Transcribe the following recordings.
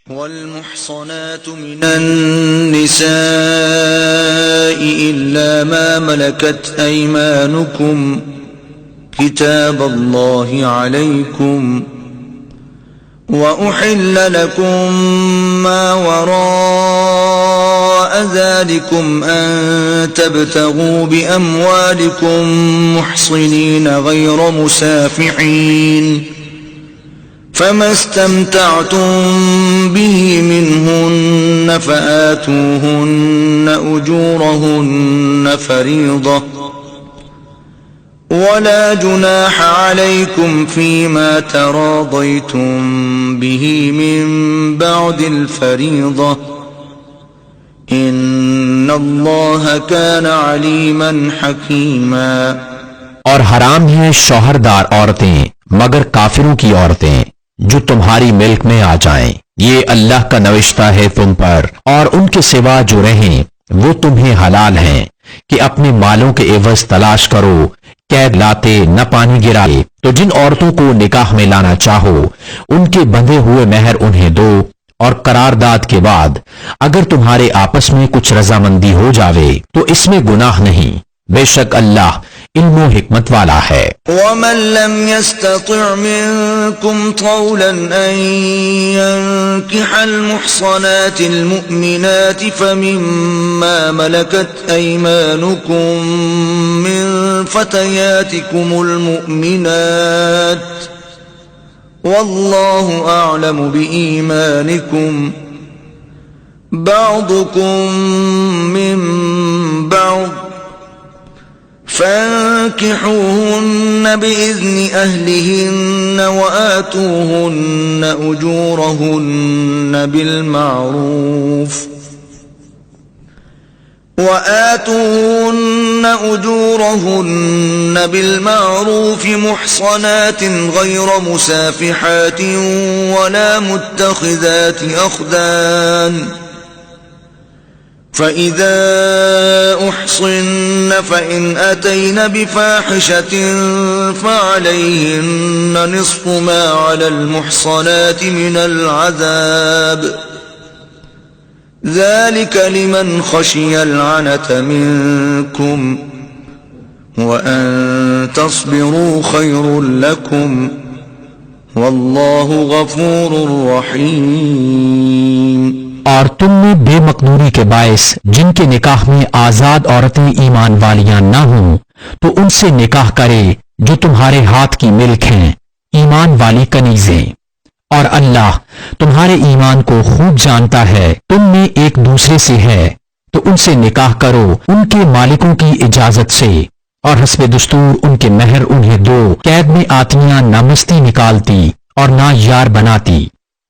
والمحصنات من النساء إلا ما ملكت أيمانكم كتاب الله عليكم وأحل لكم ما وراء ذلكم أن تبتغوا بأموالكم محصنين غير مسافحين فما استمتعتم به منهن فآتوهن أجورهن فريضة ولا جناح عليكم فيما تراضيتم به من بعد الفريضة إن الله كان عليما حكيما۔ اور حرام ہیں شوہردار عورتیں مگر کافروں کی عورتیں جو تمہاری ملک میں آ جائیں، یہ اللہ کا نوشتہ ہے تم پر، اور ان کے سوا جو رہیں وہ تمہیں حلال ہیں کہ اپنے مالوں کے عوض تلاش کرو، قید لاتے نہ پانی گرائے۔ تو جن عورتوں کو نکاح میں لانا چاہو ان کے بندھے ہوئے مہر انہیں دو، اور قرارداد کے بعد اگر تمہارے آپس میں کچھ رضامندی ہو جاوے تو اس میں گناہ نہیں، بے شک اللہ علم و حکمت والا ہے۔ ومن لم يستطع منكم طولا أن ينكح المحصنات المؤمنات فمما ملكت أيمانكم من فتياتكم المؤمنات والله أعلم بإيمانكم بعضكم من بعض فانكحوهن بإذن أهلهن وآتوهن أجورهن بالمعروف محصنات غير مسافحات ولا متخذات أخدان فإذا أحصن فإن أتين بفاحشة فعليهن نصف ما على المحصنات من العذاب ذلك لمن خشي العنة منكم وأن تصبروا خير لكم والله غفور رحيم۔ اور تم میں بے مقدوری کے باعث جن کے نکاح میں آزاد عورتیں ایمان والیاں نہ ہوں تو ان سے نکاح کرے جو تمہارے ہاتھ کی ملک ہیں، ایمان والی کنیزیں، اور اللہ تمہارے ایمان کو خوب جانتا ہے۔ تم میں ایک دوسرے سے ہے تو ان سے نکاح کرو ان کے مالکوں کی اجازت سے، اور حسب دستور ان کے مہر انہیں دو۔ قید میں آتیاں نہ مستی نکالتی اور نہ یار بناتی،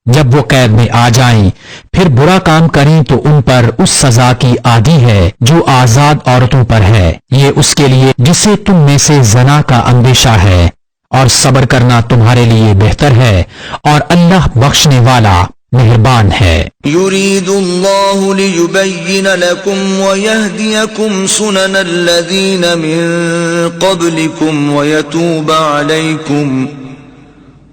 جب وہ قید میں آ جائیں پھر برا کام کریں تو ان پر اس سزا کی عادی ہے جو آزاد عورتوں پر ہے، یہ اس کے لیے جسے تم میں سے زنا کا اندیشہ ہے، اور صبر کرنا تمہارے لیے بہتر ہے، اور اللہ بخشنے والا مہربان ہے۔ يريد الله ليبين لكم ويهديكم سنن الذين من قبلكم ويتوب عليكم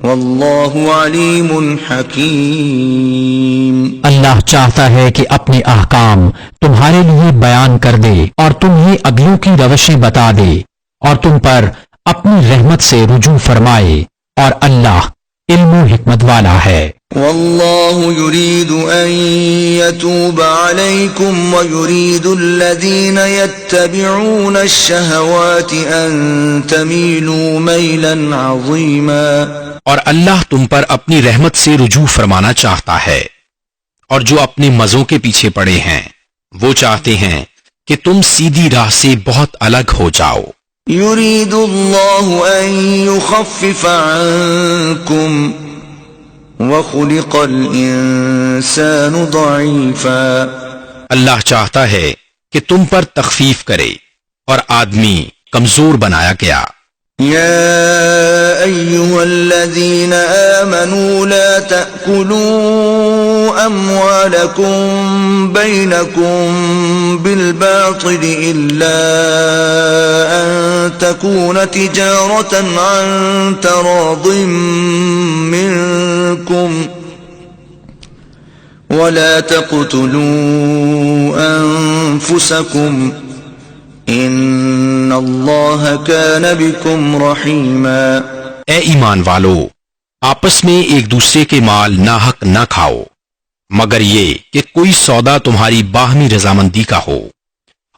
واللہ علیم حکیم۔ اللہ چاہتا ہے کہ اپنے احکام تمہارے لیے بیان کر دے اور تمہیں اگلوں کی روشیں بتا دے اور تم پر اپنی رحمت سے رجوع فرمائے، اور اللہ علم و حکمت والا ہے۔ واللہ یرید ان یتوب علیکم ویرید الذین یتبعون الشہوات ان تمیلوا میلا عظیما۔ اور اللہ تم پر اپنی رحمت سے رجوع فرمانا چاہتا ہے، اور جو اپنے مزوں کے پیچھے پڑے ہیں وہ چاہتے ہیں کہ تم سیدھی راہ سے بہت الگ ہو جاؤ۔ یرید اللہ ان یخفف عنکم وخلق الانسان ضعیفا۔ اللہ چاہتا ہے کہ تم پر تخفیف کرے، اور آدمی کمزور بنایا گیا۔ يا أيها الذين آمنوا لا تأكلوا أموالكم بينكم بالباطل إلا أن تكون تجارة عن تراض منكم ولا تقتلوا أنفسكم إن الله كان بكم رحيما۔ اے ایمان والو، آپس میں ایک دوسرے کے مال ناحق نہ کھاؤ، مگر یہ کہ کوئی سودا تمہاری باہمی رضامندی کا ہو،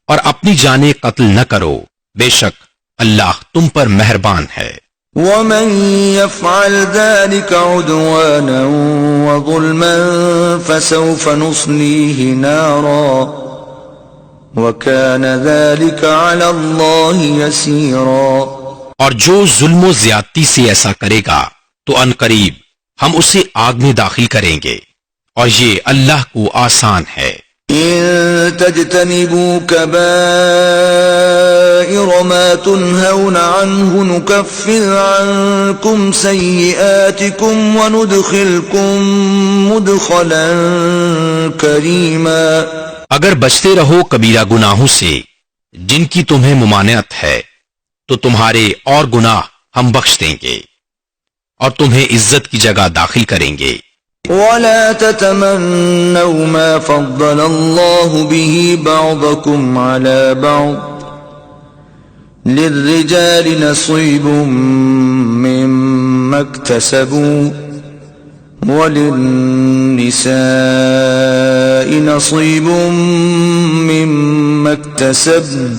اور اپنی جانیں قتل نہ کرو، بے شک اللہ تم پر مہربان ہے۔ ومن يفعل ذلك عدوانا وظلما فسوف نصليه نارا وكان ذلك على الله يسيرا۔ اور جو ظلم و زیادتی سے ایسا کرے گا تو ان قریب ہم اسے آگ میں داخل کریں گے، اور یہ اللہ کو آسان ہے۔ إن تجتنبوا كبائر ما تنهون عنه نكفر عنكم سيئاتكم وندخلكم مدخلا كريما۔ اگر بچتے رہو کبیرہ گناہوں سے جن کی تمہیں ممانعت ہے تو تمہارے اور گناہ ہم بخش دیں گے اور تمہیں عزت کی جگہ داخل کریں گے۔ ولا تتمنوا ما فضل الله به بعضكم على بعض للرجال نصيب مما اكتسبوا وللنساء نصيب مما اكتسبن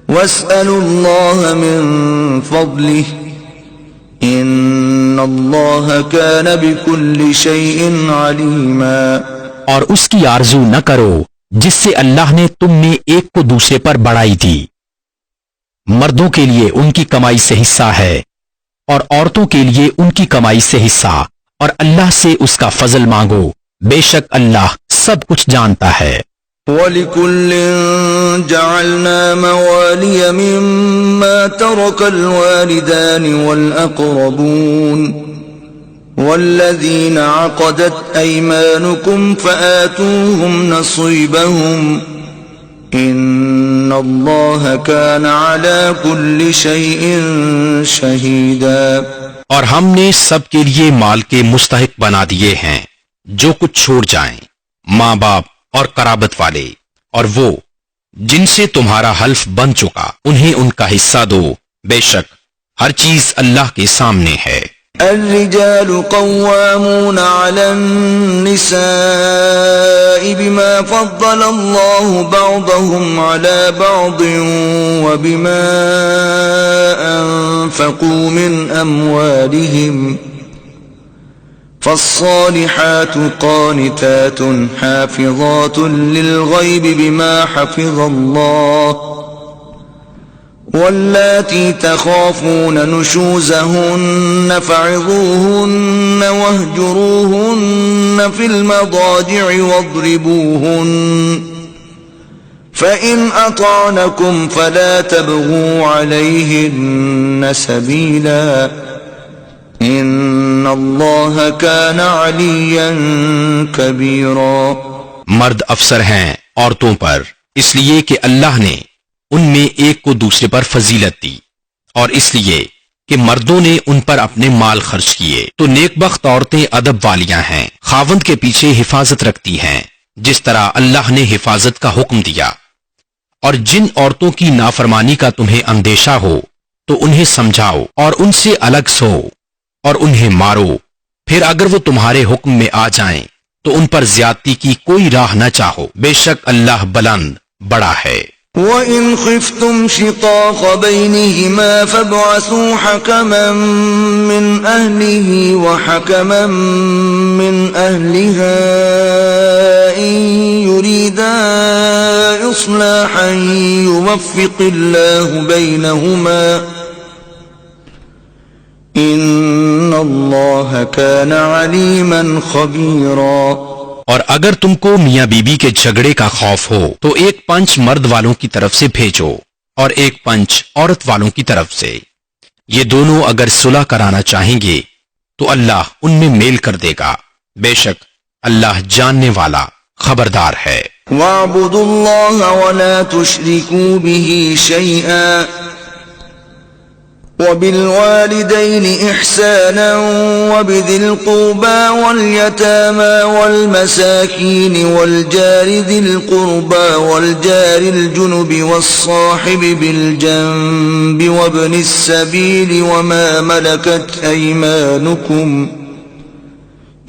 واسألوا الله من فضله ان اللہ کان بکل شیء علیما۔ اور اس کی آرزو نہ کرو جس سے اللہ نے تم میں ایک کو دوسرے پر بڑھائی دی۔ مردوں کے لیے ان کی کمائی سے حصہ ہے اور عورتوں کے لیے ان کی کمائی سے حصہ، اور اللہ سے اس کا فضل مانگو، بے شک اللہ سب کچھ جانتا ہے۔ وَلِكُلٍّ جَعَلْنَا مَوَالِيَ مِمَّا تَرَكَ الْوَالِدَانِ وَالْأَقْرَبُونَ وَالَّذِينَ عَقَدَتْ أَيْمَانُكُمْ فَآتُوهُمْ نَصِيبَهُمْ إِنَّ اللَّهَ كَانَ عَلَى كُلِّ شَيْءٍ شَهِيدًا۔ اور ہم نے سب کے لیے مال کے مستحق بنا دیے ہیں جو کچھ چھوڑ جائیں، ماں باپ اور قرابت والے، اور وہ جن سے تمہارا حلف بن چکا انہیں ان کا حصہ دو، بے شک ہر چیز اللہ کے سامنے ہے۔ الرجال قوامون على النساء بما فضل الله بعضهم على بعض وبما أنفقوا من أموالهم فالصالحات قانتات حافظات للغيب بما حفظ الله واللاتي تخافون نشوزهن فعظوهن واهجروهن في المضاجع واضربوهن فإن أطعنكم فلا تبغوا عليهن سبيلا ان اللہ کان علیا کبیرا۔ مرد افسر ہیں عورتوں پر اس لیے کہ اللہ نے ان میں ایک کو دوسرے پر فضیلت دی، اور اس لیے کہ مردوں نے ان پر اپنے مال خرچ کیے، تو نیک بخت عورتیں ادب والیاں ہیں، خاوند کے پیچھے حفاظت رکھتی ہیں جس طرح اللہ نے حفاظت کا حکم دیا۔ اور جن عورتوں کی نافرمانی کا تمہیں اندیشہ ہو تو انہیں سمجھاؤ اور ان سے الگ سو اور انہیں مارو، پھر اگر وہ تمہارے حکم میں آ جائیں تو ان پر زیادتی کی کوئی راہ نہ چاہو، بے شک اللہ بلند بڑا ہے۔ وَإِنْ خِفْتُمْ شِقَاقَ بَيْنِهِمَا فَابْعَثُوا حَكَمًا مِّنْ أَهْلِهِ وَحَكَمًا مِّنْ أَهْلِهَا إِنْ يُرِيدَا إِصْلَاحًا يُوَفِّقِ اللَّهُ بَيْنَهُمَا ان اللہ کان علیما خبیرا۔ اور اگر تم کو میاں بیوی کے جھگڑے کا خوف ہو تو ایک پنچ مرد والوں کی طرف سے بھیجو اور ایک پنچ عورت والوں کی طرف سے، یہ دونوں اگر صلح کرانا چاہیں گے تو اللہ ان میں میل کر دے گا، بے شک اللہ جاننے والا خبردار ہے۔ وَاعْبُدُوا اللَّهَ وَلَا تُشْرِكُوا بِهِ شَيْئًا وبالوالدين إحسانا وبذي القربى واليتامى والمساكين والجار ذي القربى والجار الجنب والصاحب بالجنب وابن السبيل وما ملكت أيمانكم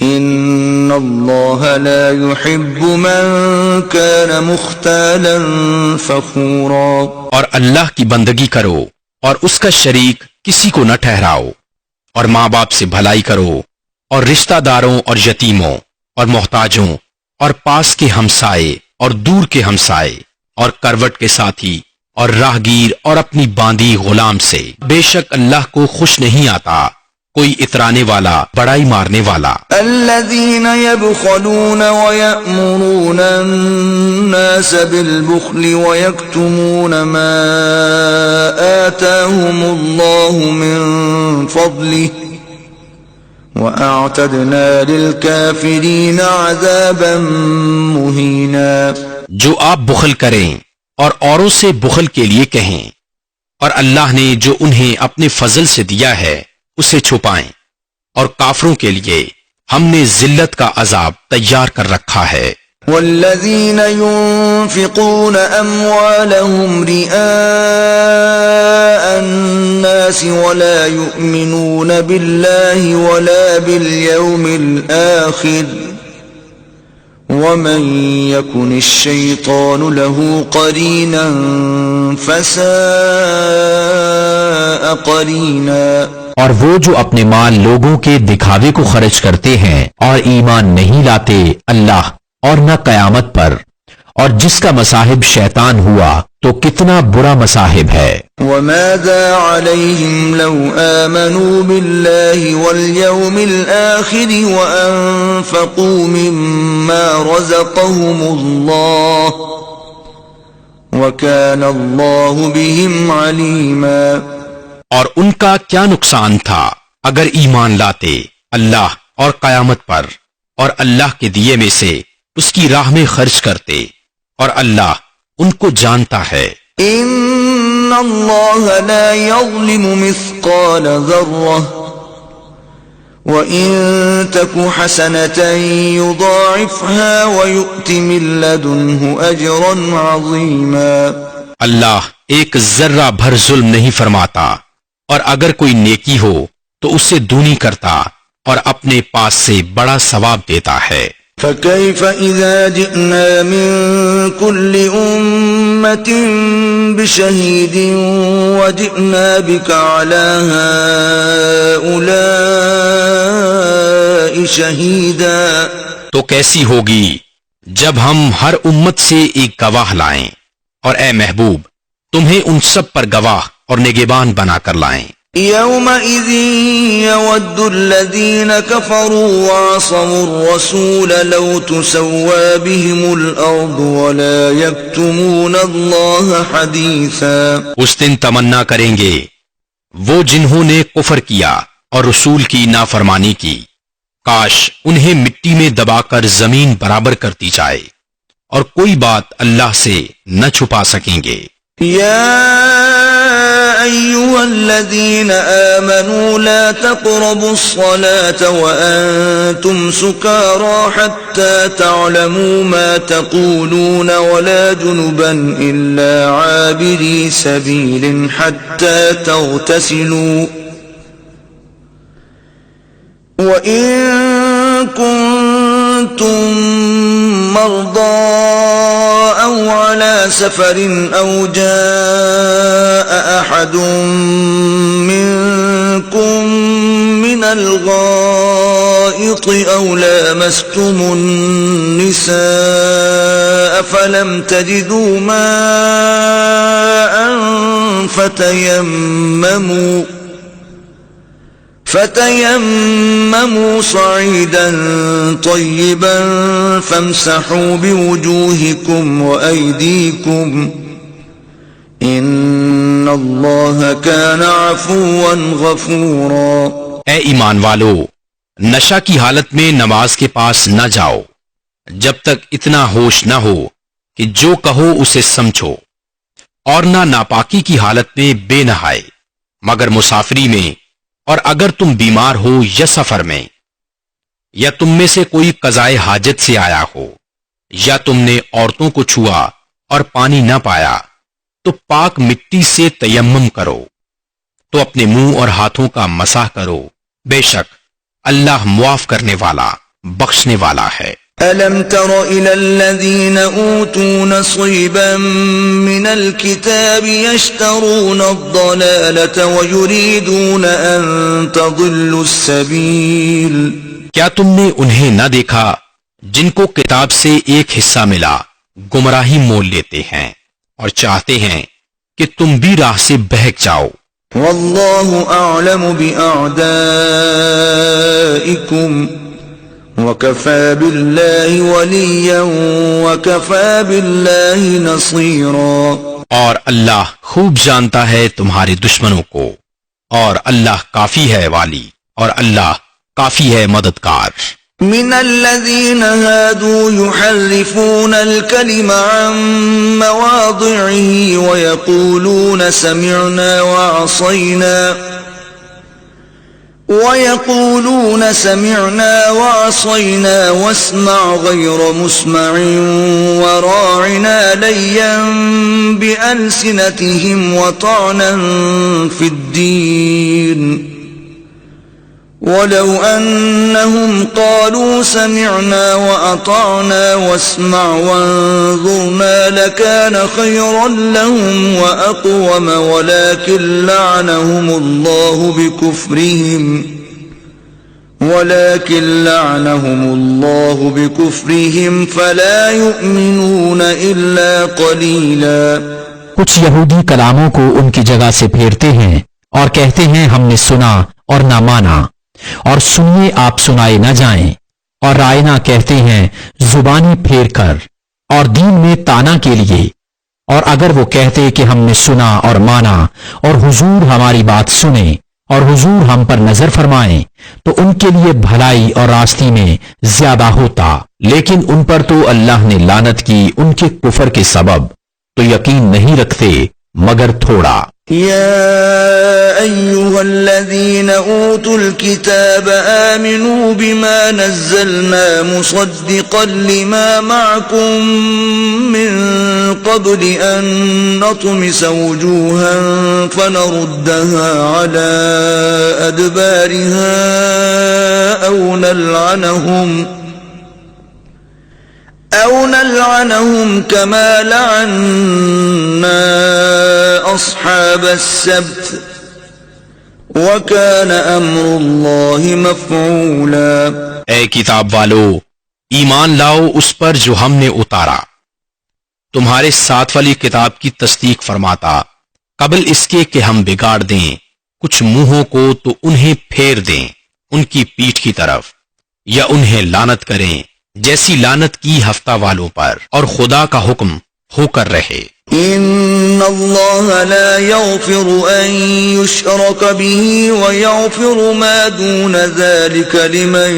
إن الله لا يحب من كان مختالا فخورا. اور اللہ کی بندگی کرو اور اس کا شریک کسی کو نہ ٹھہراؤ، اور ماں باپ سے بھلائی کرو، اور رشتہ داروں اور یتیموں اور محتاجوں اور پاس کے ہمسائے اور دور کے ہمسائے اور کروٹ کے ساتھی اور راہگیر اور اپنی باندھی غلام سے. بے شک اللہ کو خوش نہیں آتا کوئی اترانے والا، بڑائی مارنے والا. الذين يبخلون ويأمرون الناس بالبخل ويكتمون ما آتاهم الله من فضله وأعتدنا للكافرين عذابا مهينا. جو آپ بخل کریں اور اوروں سے بخل کے لیے کہیں، اور اللہ نے جو انہیں اپنے فضل سے دیا ہے اسے چھپائیں، اور کافروں کے لیے ہم نے ذلت کا عذاب تیار کر رکھا ہے. والذين ينفقون أموالهم رئاء الناس ولا يؤمنون بالله ولا باليوم الآخر ومن يكن الشيطان له قرينا فساء قرينا. اور وہ جو اپنے مال لوگوں کے دکھاوے کو خرچ کرتے ہیں اور ایمان نہیں لاتے اللہ اور نہ قیامت پر، اور جس کا مصاحب شیطان ہوا تو کتنا برا مصاحب ہے. وماذا عليهم لو آمنوا بالله واليوم الآخر وأنفقوا مما رزقهم الله وكان الله بهم عليما. اور ان کا کیا نقصان تھا اگر ایمان لاتے اللہ اور قیامت پر اور اللہ کے دیے میں سے اس کی راہ میں خرچ کرتے، اور اللہ ان کو جانتا ہے. ان اللہ لا یظلم مثقال ذرہ وَإِن تَكُ حَسَنَةً يُضَاعِفْهَا وَيُؤْتِ مِن لَّدُنْهُ أَجْرًا عَظِيمًا. اللہ ایک ذرہ بھر ظلم نہیں فرماتا، اور اگر کوئی نیکی ہو تو اسے دونی کرتا اور اپنے پاس سے بڑا ثواب دیتا ہے. فَكَيْفَ إِذَا جِئْنَا مِن كُلِّ أُمَّةٍ بِشَهِيدٍ وَجِئْنَا بِكَ عَلَى هَؤُلَاءِ شَهِيدًا. تو کیسی ہوگی جب ہم ہر امت سے ایک گواہ لائیں، اور اے محبوب تمہیں ان سب پر گواہ اور نگہبان بنا کر لائیں. يومئذ يود الذين كفروا وعصوا الرسول لو تسوى بهم الأرض ولا يكتمون الله حديثا. اس دن تمنا کریں گے وہ جنہوں نے کفر کیا اور رسول کی نافرمانی کی، کاش انہیں مٹی میں دبا کر زمین برابر کرتی جائے، اور کوئی بات اللہ سے نہ چھپا سکیں گے. يا أيها الذين آمنوا لا تقربوا الصلاة وأنتم سكارى حتى تعلموا ما تقولون ولا جنبا إلا عابري سبيل حتى تغتسلوا وإن كنتم مرضى أو على سفر أو جاء أحد منكم من الغائط أو لامستم النساء فلم تجدوا ماء فتيمموا صعيدا طيبا فامسحوا بوجوهكم وأيديكم إن الله كان عفوا غفورا. اے ایمان والو، نشہ کی حالت میں نماز کے پاس نہ جاؤ جب تک اتنا ہوش نہ ہو کہ جو کہو اسے سمجھو، اور نہ ناپاکی کی حالت میں بے نہائے، مگر مسافری میں، اور اگر تم بیمار ہو یا سفر میں، یا تم میں سے کوئی قضائے حاجت سے آیا ہو، یا تم نے عورتوں کو چھوا اور پانی نہ پایا، تو پاک مٹی سے تیمم کرو، تو اپنے منہ اور ہاتھوں کا مسح کرو، بے شک اللہ معاف کرنے والا بخشنے والا ہے۔ أَلَمْ تَرَ إِلَى الَّذِينَ أُوتُوا نَصِيبًا مِنَ الْكِتَابِ يَشْتَرُونَ الضَّلَالَةَ وَيُرِيدُونَ أَن تَضِلُّوا السَّبِيلَ، کیا تم نے انہیں نہ دیکھا جن کو کتاب سے ایک حصہ ملا گمراہی مول لیتے ہیں اور چاہتے ہیں کہ تم بھی راہ سے بہک جاؤ۔ وَاللَّهُ أَعْلَمُ بِأَعْدَائِكُمْ وَكَفَى بِاللَّهِ وَلِيًّا وَكَفَى بِاللَّهِ نَصِيرًا، اور اللہ خوب جانتا ہے تمہارے دشمنوں کو، اور اللہ کافی ہے والی، اور اللہ کافی ہے مددگار۔ من الذين هادوا يحرفون الكلم عن مواضعه ويقولون سمعنا وعصينا واسمع غير مسمع وراعنا ليا بألسنتهم وطعنا في الدين، وَلَوْ أَنَّهُمْ قَالُوا سَمِعْنَا وَأَطَعْنَا وَاسْمَعْ وَانظُرْنَا لَكَانَ خَيْرًا لَهُمْ وَأَقْوَمَ وَلَكِنْ لَعَنَهُمُ اللَّهُ بِكُفْرِهِمْ فَلَا يُؤْمِنُونَ إِلَّا قَلِيلًا۔ کچھ یہودی کلاموں کو ان کی جگہ سے پھیرتے ہیں اور کہتے ہیں ہم نے سنا اور نہ مانا، اور سنیے آپ سنائے نہ جائیں، اور رائنا کہتے ہیں زبانی پھیر کر، اور دین میں تانا کے لیے، اور اگر وہ کہتے کہ ہم نے سنا اور مانا اور حضور ہماری بات سنیں اور حضور ہم پر نظر فرمائیں تو ان کے لیے بھلائی اور راستی میں زیادہ ہوتا، لیکن ان پر تو اللہ نے لعنت کی ان کے کفر کے سبب، تو یقین نہیں رکھتے مگر تھوڑا۔ يا أيها الذين أوتوا الكتاب آمنوا بما نزلنا مصدقا لما معكم من قبل أن نطمس وجوها فنردها على أدبارها أو نلعنهم كما لعنا أصحاب السبت وكان أمر الله مفعولا۔ اے کتاب والو، ایمان لاؤ اس پر جو ہم نے اتارا، تمہارے ساتھ والی کتاب کی تصدیق فرماتا، قبل اس کے کہ ہم بگاڑ دیں کچھ منہوں کو تو انہیں پھیر دیں ان کی پیٹھ کی طرف، یا انہیں لعنت کریں جیسی لعنت کی ہفتہ والوں پر، اور خدا کا حکم ہو کر رہے۔ ان اللہ لا یغفر ان یشرک به ویغفر ما دون ذلك لمن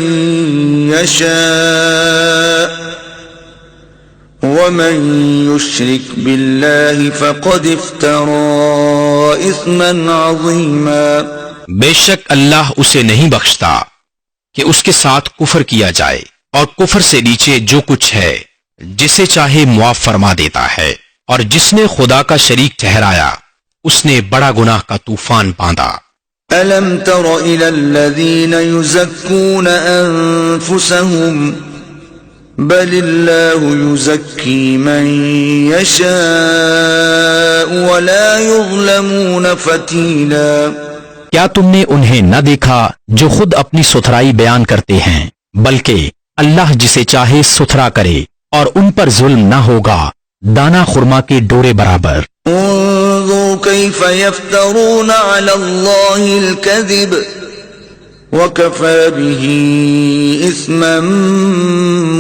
یشاء ومن یشرک باللہ فقد افترى اثما عظیما۔ بے شک اللہ اسے نہیں بخشتا کہ اس کے ساتھ کفر کیا جائے، اور کفر سے نیچے جو کچھ ہے جسے چاہے معاف فرما دیتا ہے، اور جس نے خدا کا شریک ٹھہرایا اس نے بڑا گناہ کا طوفان باندھا۔ أَلَمْ تَرَ إِلَى الَّذِينَ يُزَكُّونَ أَنفُسَهُمْ بَلِ اللَّهُ يُزَكِّي مَن يَشَاءُ وَلَا يُظْلَمُونَ فَتِيلًا۔ کیا تم نے انہیں نہ دیکھا جو خود اپنی ستھرائی بیان کرتے ہیں، بلکہ اللہ جسے چاہے ستھرا کرے اور ان پر ظلم نہ ہوگا دانا خرما کے ڈورے برابر۔ انظر كيف يفترون على الله الكذب وكفى به اثما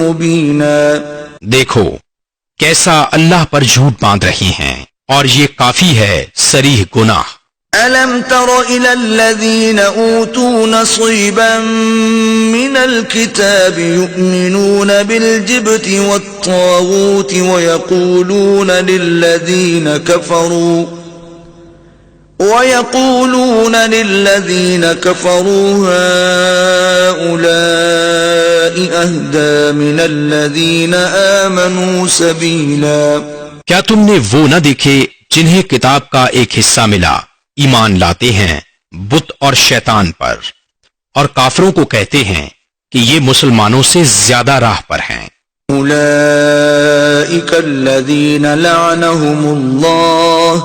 مبينا۔ دیکھو کیسا اللہ پر جھوٹ باندھ رہی ہیں، اور یہ کافی ہے صریح گناہ۔ أَلَمْ تَرَ إِلَى الَّذِينَ أُوتُوا نَصِيبًا مِنَ الْكِتَابِ يُؤْمِنُونَ بِالْجِبْتِ وَالطَّاغُوتِ وَيَقُولُونَ وَيَقُولُونَ لِلَّذِينَ كَفَرُوا هَؤُلَاءِ أَهْدَى مِنَ الَّذِينَ آمَنُوا سَبِيلًا کیا تم نے وہ نہ دیکھے جنہیں کتاب کا ایک حصہ ملا ایمان لاتے ہیں بت اور شیطان پر، اور کافروں کو کہتے ہیں کہ یہ مسلمانوں سے زیادہ راہ پر ہیں۔ أُولَئِكَ الَّذِينَ لَعَنَهُمُ اللَّهُ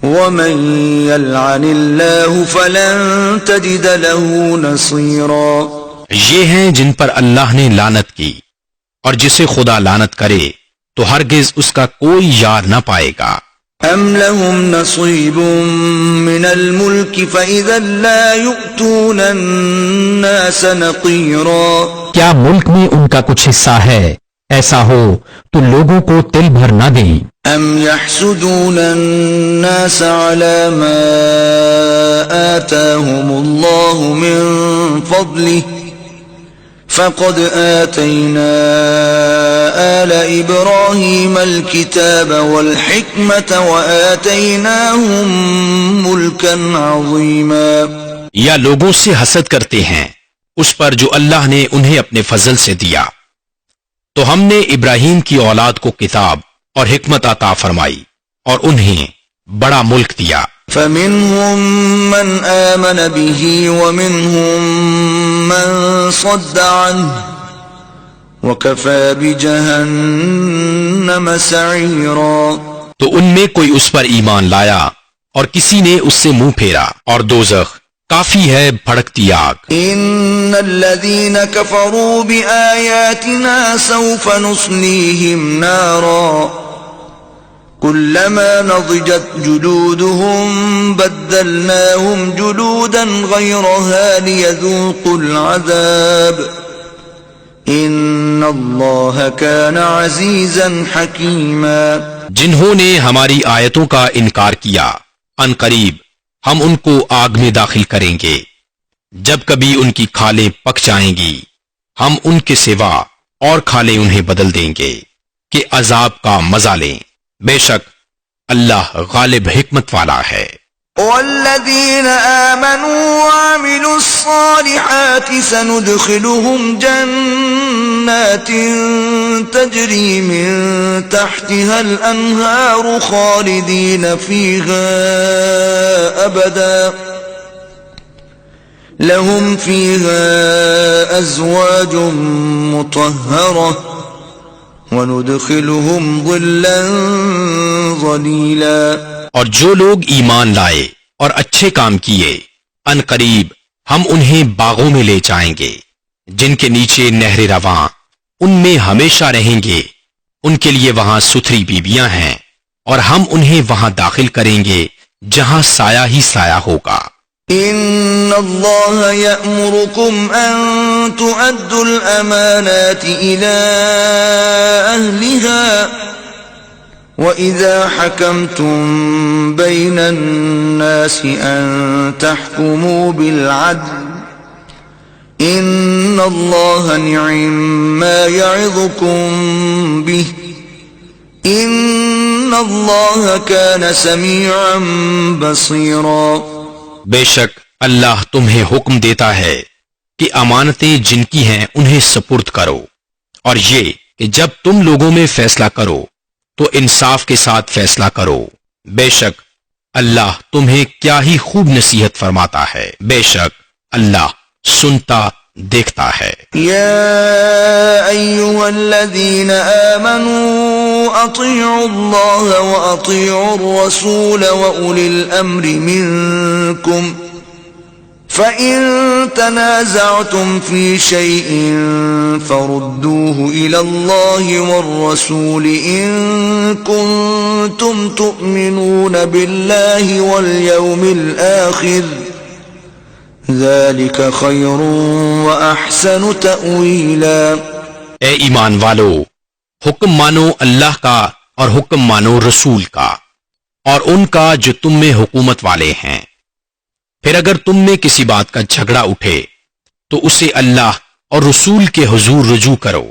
وَمَن يَلْعَنِ اللَّهُ فَلَن تَجِدَ لَهُ نَصِيرًا یہ ہیں جن پر اللہ نے لعنت کی، اور جسے خدا لعنت کرے تو ہرگز اس کا کوئی یار نہ پائے گا۔ أَمْ لَهُمْ نَصِيبٌ مِّنَ الْمُلْكِ فَإِذًا لَّا يُؤْتُونَ النَّاسَ نَقِيرًا کیا ملک میں ان کا کچھ حصہ ہے؟ ایسا ہو تو لوگوں کو تل بھر نہ دیں۔ أَمْ يَحْسُدُونَ النَّاسَ عَلَى مَا آتَاهُمُ اللَّهُ مِن فَضْلِهِ فَقَدْ آتَيْنَا آلَ إِبْرَاهِيمَ الْكِتَابَ وَالْحِكْمَةَ وَآتَيْنَاهُمْ مُلْكًا عَظِيمًا یا لوگوں سے حسد کرتے ہیں اس پر جو اللہ نے انہیں اپنے فضل سے دیا، تو ہم نے ابراہیم کی اولاد کو کتاب اور حکمت عطا فرمائی اور انہیں بڑا ملک دیا۔ فَمِنْهُمْ مَنْ آمَنَ بِهِ وَمِنْهُمْ مَنْ صَدَّ عَنْهُ وَكَفَى بِجَهَنَّمَ سَعِيرًا تو ان میں کوئی اس پر ایمان لایا اور کسی نے اس سے منہ پھیرا، اور دوزخ کافی ہے بھڑکتی آگ۔ إِنَّ الَّذِينَ كَفَرُوا بِآيَاتِنَا سَوْفَ نُصْلِيهِمْ نَارًا كُلَّمَا نَضِجَتْ جُلُودُهُمْ بَدَّلْنَاهُمْ جُلُودًا غَيْرَهَا لِيَذُوقُوا الْعَذَابَ إِنَّ اللَّهَ كَانَ عَزِيزًا حَكِيمًا جنہوں نے ہماری آیتوں کا انکار کیا، ان قریب ہم ان کو آگ میں داخل کریں گے، جب کبھی ان کی کھالیں پک جائیں گی ہم ان کے سوا اور کھالیں انہیں بدل دیں گے کہ عذاب کا مزہ لیں، بے شک اللہ غالب حکمت والا ہے۔ والذين آمنوا وعملوا الصالحات سندخلهم جنات تجري من تحتها الأنهار خالدين فيها أبدا لهم فيها أزواج مطهرة وندخلهم ظلا ظليلا اور جو لوگ ایمان لائے اور اچھے کام کیے ان قریب ہم انہیں باغوں میں لے جائیں گے جن کے نیچے نہر رواں، ان میں ہمیشہ رہیں گے، ان کے لیے وہاں ستھری بیویاں ہیں، اور ہم انہیں وہاں داخل کریں گے جہاں سایہ ہی سایہ ہوگا۔ إن الله يأمركم أن تؤدوا الأمانات إلى أهلها وَإِذَا حَكَمْتُمْ بَيْنَ النَّاسِ أَن تَحْكُمُوا بِالْعَدْلِ إِنَّ اللَّهَ نِعِمَّا يَعِظُكُمْ بِهِ إِنَّ اللَّهَ كَانَ سَمِيعًا بَصِيرًا بے شک اللہ تمہیں حکم دیتا ہے کہ امانتیں جن کی ہیں انہیں سپرد کرو، اور یہ کہ جب تم لوگوں میں فیصلہ کرو تو انصاف کے ساتھ فیصلہ کرو، بے شک اللہ تمہیں کیا ہی خوب نصیحت فرماتا ہے، بے شک اللہ سنتا دیکھتا ہے۔ یا ایھا الذین آمنوا اطیعوا اللہ واطیعوا الرسول واولی الامر منکم فَإِن تَنَازَعْتُمْ فِي شَيْءٍ فَرُدُّوهُ إِلَى اللَّهِ وَالرَّسُولِ إِن كُنتُمْ تُؤْمِنُونَ بِاللَّهِ وَالْيَوْمِ الْآخِرِ ذَلِكَ خَيْرٌ وَأَحْسَنُ تَأْوِيلًا اے ایمان والو، حکم مانو اللہ کا اور حکم مانو رسول کا اور ان کا جو تم میں حکومت والے ہیں۔ پھر اگر تم میں کسی بات کا جھگڑا اٹھے تو اسے اللہ اور رسول کے حضور رجوع کرو،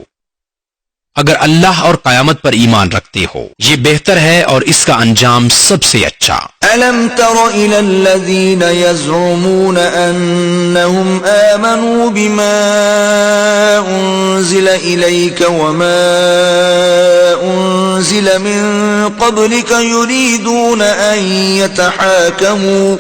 اگر اللہ اور قیامت پر ایمان رکھتے ہو، یہ بہتر ہے اور اس کا انجام سب سے اچھا۔ ألم تر إلى الذين يزعمون أنهم آمنوا بما أنزل إليك وما أنزل من قبلك يريدون أن يتحاكموا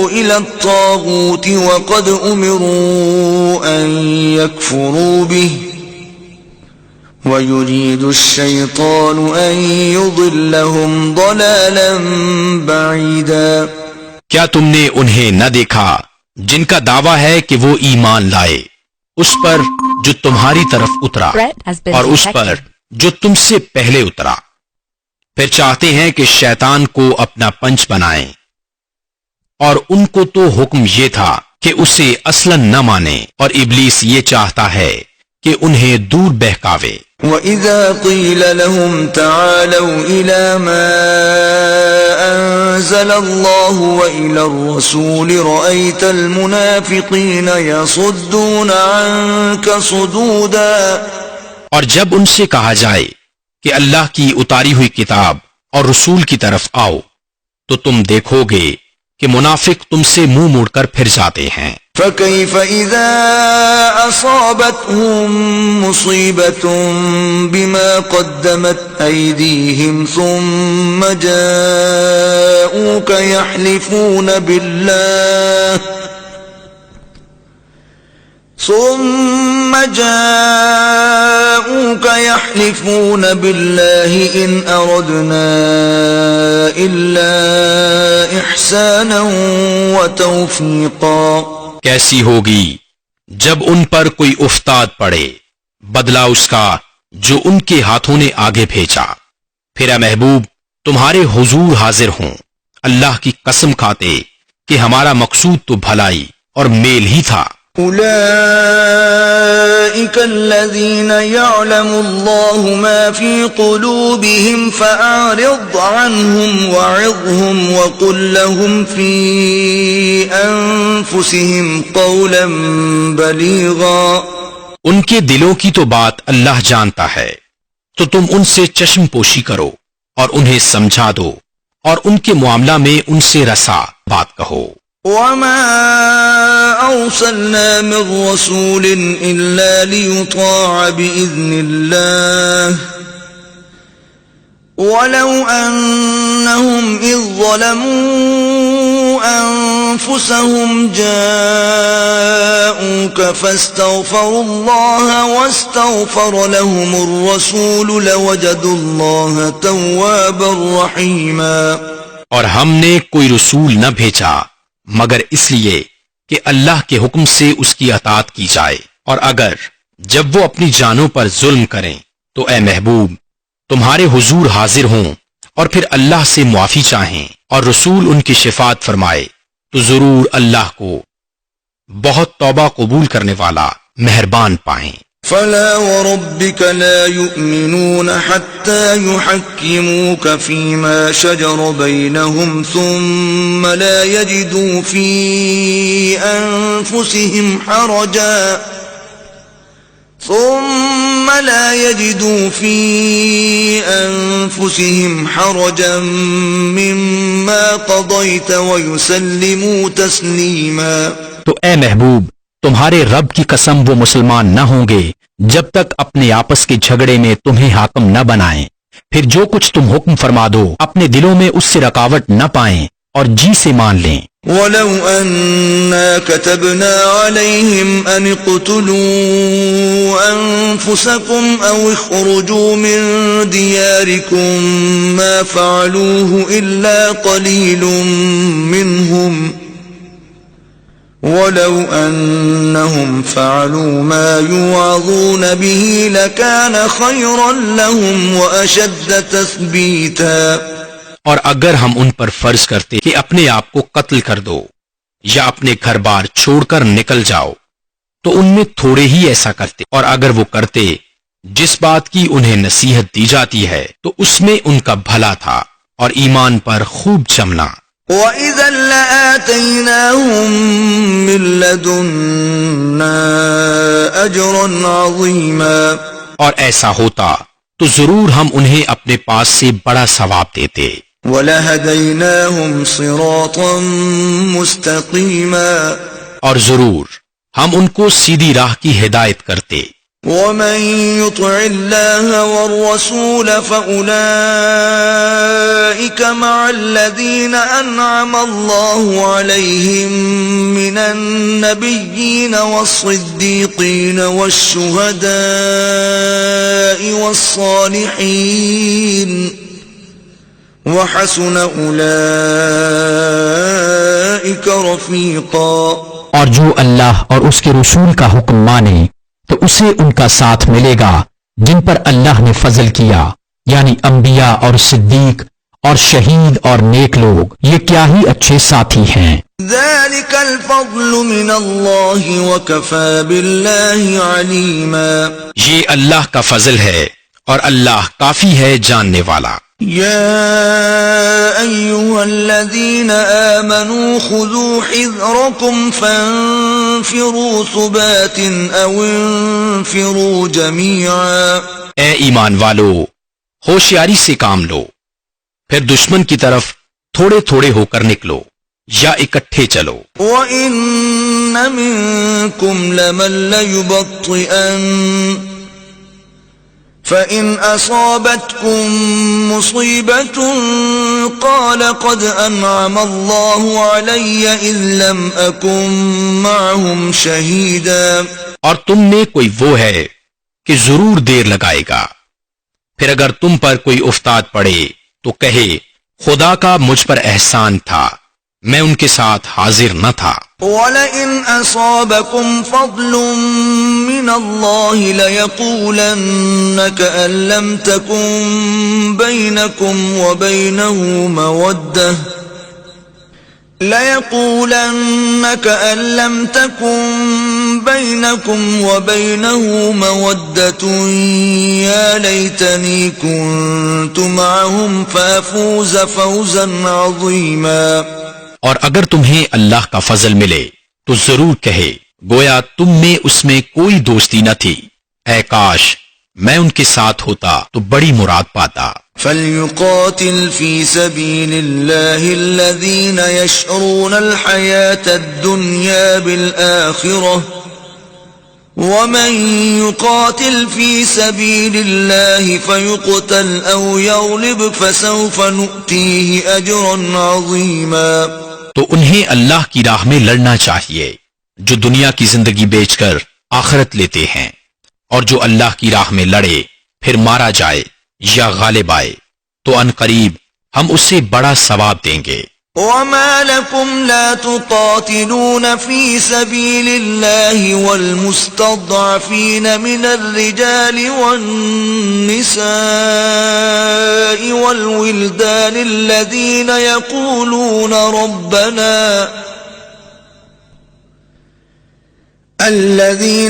إلى الطاغوت وقد أمروا أن يكفروا به ويريد الشيطان أن يضلهم ضلالا بعيدا۔ کیا تم نے انہیں نہ دیکھا جن کا دعویٰ ہے کہ وہ ایمان لائے اس پر جو تمہاری طرف اترا اور اس پر جو تم سے پہلے اترا، پھر چاہتے ہیں کہ شیطان کو اپنا پنچ بنائیں، اور ان کو تو حکم یہ تھا کہ اسے اصلاً نہ مانے، اور ابلیس یہ چاہتا ہے کہ انہیں دور بہکاوے۔ وَإِذَا قِيلَ لَهُمْ تَعَالَوْا إِلَى مَا أَنزَلَ اللَّهُ وَإِلَى الرَّسُولِ رَأَيْتَ الْمُنَافِقِينَ يَصُدُّونَ عَنكَ صُدُودًا۔ اور جب ان سے کہا جائے کہ اللہ کی اتاری ہوئی کتاب اور رسول کی طرف آؤ تو تم دیکھو گے کہ منافق تم سے منہ موڑ کر پھر جاتے ہیں۔ فَكَيْفَ إِذَا أَصَابَتْهُم مُّصِيبَةٌ بِمَا قَدَّمَتْ أَيْدِيهِمْ ثُمَّ جَاءُوكَ يحلفون بالله إن أردنا إلا إحسانا وتوفيقا۔ کیسی ہوگی جب ان پر کوئی افتاد پڑے، بدلہ اس کا جو ان کے ہاتھوں نے آگے بھیجا۔ پھر اے محبوب تمہارے حضور حاضر ہوں، اللہ کی قسم کھاتے کہ ہمارا مقصود تو بھلائی اور میل ہی تھا۔ أولئك الذين يعلم الله ما في قلوبهم فأعرض عنهم وعظهم وقل لهم في أنفسهم قولا بليغا۔ ان کے دلوں کی تو بات اللہ جانتا ہے، تو تم ان سے چشم پوشی کرو اور انہیں سمجھا دو، اور ان کے معاملہ میں ان سے رسا بات کہو۔ وما أرسلنا من رسول إلا ليطاع بإذن الله ولو أنهم إذ ظلموا أنفسهم جاءوك فاستغفروا الله واستغفر لهم الرسول لوجدوا الله توابا رحيما۔ اور ہم نے کوئی رسول نہ بھیجا مگر اس لیے کہ اللہ کے حکم سے اس کی اطاعت کی جائے، اور اگر جب وہ اپنی جانوں پر ظلم کریں تو اے محبوب تمہارے حضور حاضر ہوں اور پھر اللہ سے معافی چاہیں اور رسول ان کی شفاعت فرمائے تو ضرور اللہ کو بہت توبہ قبول کرنے والا مہربان پائیں۔ فلا وربك لا يؤمنون حتى يحكموك فيما شجر بينهم ثم لا يجدوا في أنفسهم حرجا مما قضيت ويسلموا تسليما۔ تو اے محبوب تمہارے رب کی قسم وہ مسلمان نہ ہوں گے جب تک اپنے آپس کے جھگڑے میں تمہیں حاکم نہ بنائیں، پھر جو کچھ تم حکم فرما دو اپنے دلوں میں اس سے رکاوٹ نہ پائیں اور جی سے مان لیں۔ وَلَوْ أَنَّا كَتَبْنَا عَلَيْهِمْ أَنِ اقْتُلُوا أَنفُسَكُمْ أَوْ اخْرُجُوا مِنْ دِيَارِكُمْ مَا فَعَلُوهُ إِلَّا قَلِيلٌ مِّنْهُمْ وَلَوْ أَنَّهُمْ فَعَلُوا مَا يُوعَظُونَ بِهِ لَكَانَ خَيْرًا لَهُمْ وَأَشَدَّ تَثْبِيتًا۔ اور اگر ہم ان پر فرض کرتے کہ اپنے آپ کو قتل کر دو یا اپنے گھر بار چھوڑ کر نکل جاؤ تو ان میں تھوڑے ہی ایسا کرتے، اور اگر وہ کرتے جس بات کی انہیں نصیحت دی جاتی ہے تو اس میں ان کا بھلا تھا اور ایمان پر خوب جمنا۔ وَإِذًا لَّآتَيْنَاهُم مِّن لدنا أجرا عظيما. اور ایسا ہوتا تو ضرور ہم انہیں اپنے پاس سے بڑا ثواب دیتے. وَلَهَدَيْنَاهُمْ صِرَاطًا مُسْتَقِيمًا. اور ضرور ہم ان کو سیدھی راہ کی ہدایت کرتے. وَمَن يُطِعِ اللَّهَ وَالرَّسُولَ فَأُولَئِكَ مَعَ الَّذِينَ أَنْعَمَ اللَّهُ عَلَيْهِمْ مِنَ النَّبِيِّينَ وَالصِّدِّيقِينَ وَالشُّهَدَاءِ وَالصَّالِحِينَ وَحَسُنَ أُولَئِكَ رَفِيقًا. اور جو اللہ اور اس کے رسول کا حکم مانے تو اسے ان کا ساتھ ملے گا جن پر اللہ نے فضل کیا، یعنی انبیاء اور صدیق اور شہید اور نیک لوگ. یہ کیا ہی اچھے ساتھی ہیں. ذَلِكَ الْفَضْلُ مِنَ اللَّهِ وَكَفَى بِاللَّهِ عَلِيمًا. یہ اللہ کا فضل ہے اور اللہ کافی ہے جاننے والا. يا أيها الذين آمنوا خذوا حذركم فانفروا ثبات أو انفروا جميعا. اے ایمان والو، ہوشیاری سے کام لو، پھر دشمن کی طرف تھوڑے تھوڑے ہو کر نکلو یا اکٹھے چلو. وَإِنَّ مِنكُمْ لَمَن لَّيُبَطِّئَنَّ فَإِنْ أَصَابَتْكُمْ مُصِيبَةٌ قَالَ قَدْ أَنْعَمَ اللَّهُ عَلَيَّ إِذْ لَمْ أَكُنْ مَعَهُمْ شَهِيدًا. اور تم میں کوئی وہ ہے کہ ضرور دیر لگائے گا، پھر اگر تم پر کوئی افتاد پڑے تو کہے خدا کا مجھ پر احسان تھا، میں ان کے ساتھ حاضر نہ تھا. وَلَئِنْ أَصَابَكُمْ فَضْلٌ مِّنَ اللَّهِ لَيَقُولَنَّ كَأَن لَّمْ تَكُن بَيْنَكُمْ وَبَيْنَهُ مَوَدَّةٌ يَا لَيْتَنِي كُنتُ مَعَهُمْ فَأَفُوزَ فَوْزًا عَظِيمًا. اور اگر تمہیں اللہ کا فضل ملے تو ضرور کہے گویا تم میں اس میں کوئی دوستی نہ تھی، اے کاش میں ان کے ساتھ ہوتا تو بڑی مراد پاتا. فَلْيُقَاتِلْ فِي سَبِيلِ اللَّهِ الَّذِينَ يَشْرُونَ الْحَيَاةَ الدُّنْيَا بِالْآخِرَةِ وَمَن يُقَاتِلْ فِي سَبِيلِ اللَّهِ فَيُقْتَلْ أَوْ يَغْلِبْ فَسَوْفَ نُؤْتِيهِ أَجْرًا عَظِيمًا. تو انہیں اللہ کی راہ میں لڑنا چاہیے جو دنیا کی زندگی بیچ کر آخرت لیتے ہیں، اور جو اللہ کی راہ میں لڑے پھر مارا جائے یا غالب آئے تو ان قریب ہم اسے بڑا ثواب دیں گے. وَمَا لَكُمْ لَا تُقَاتِلُونَ فِي سَبِيلِ اللَّهِ وَالْمُسْتَضْعَفِينَ مِنَ الرِّجَالِ وَالنِّسَاءِ وَالْوِلْدَانِ الَّذِينَ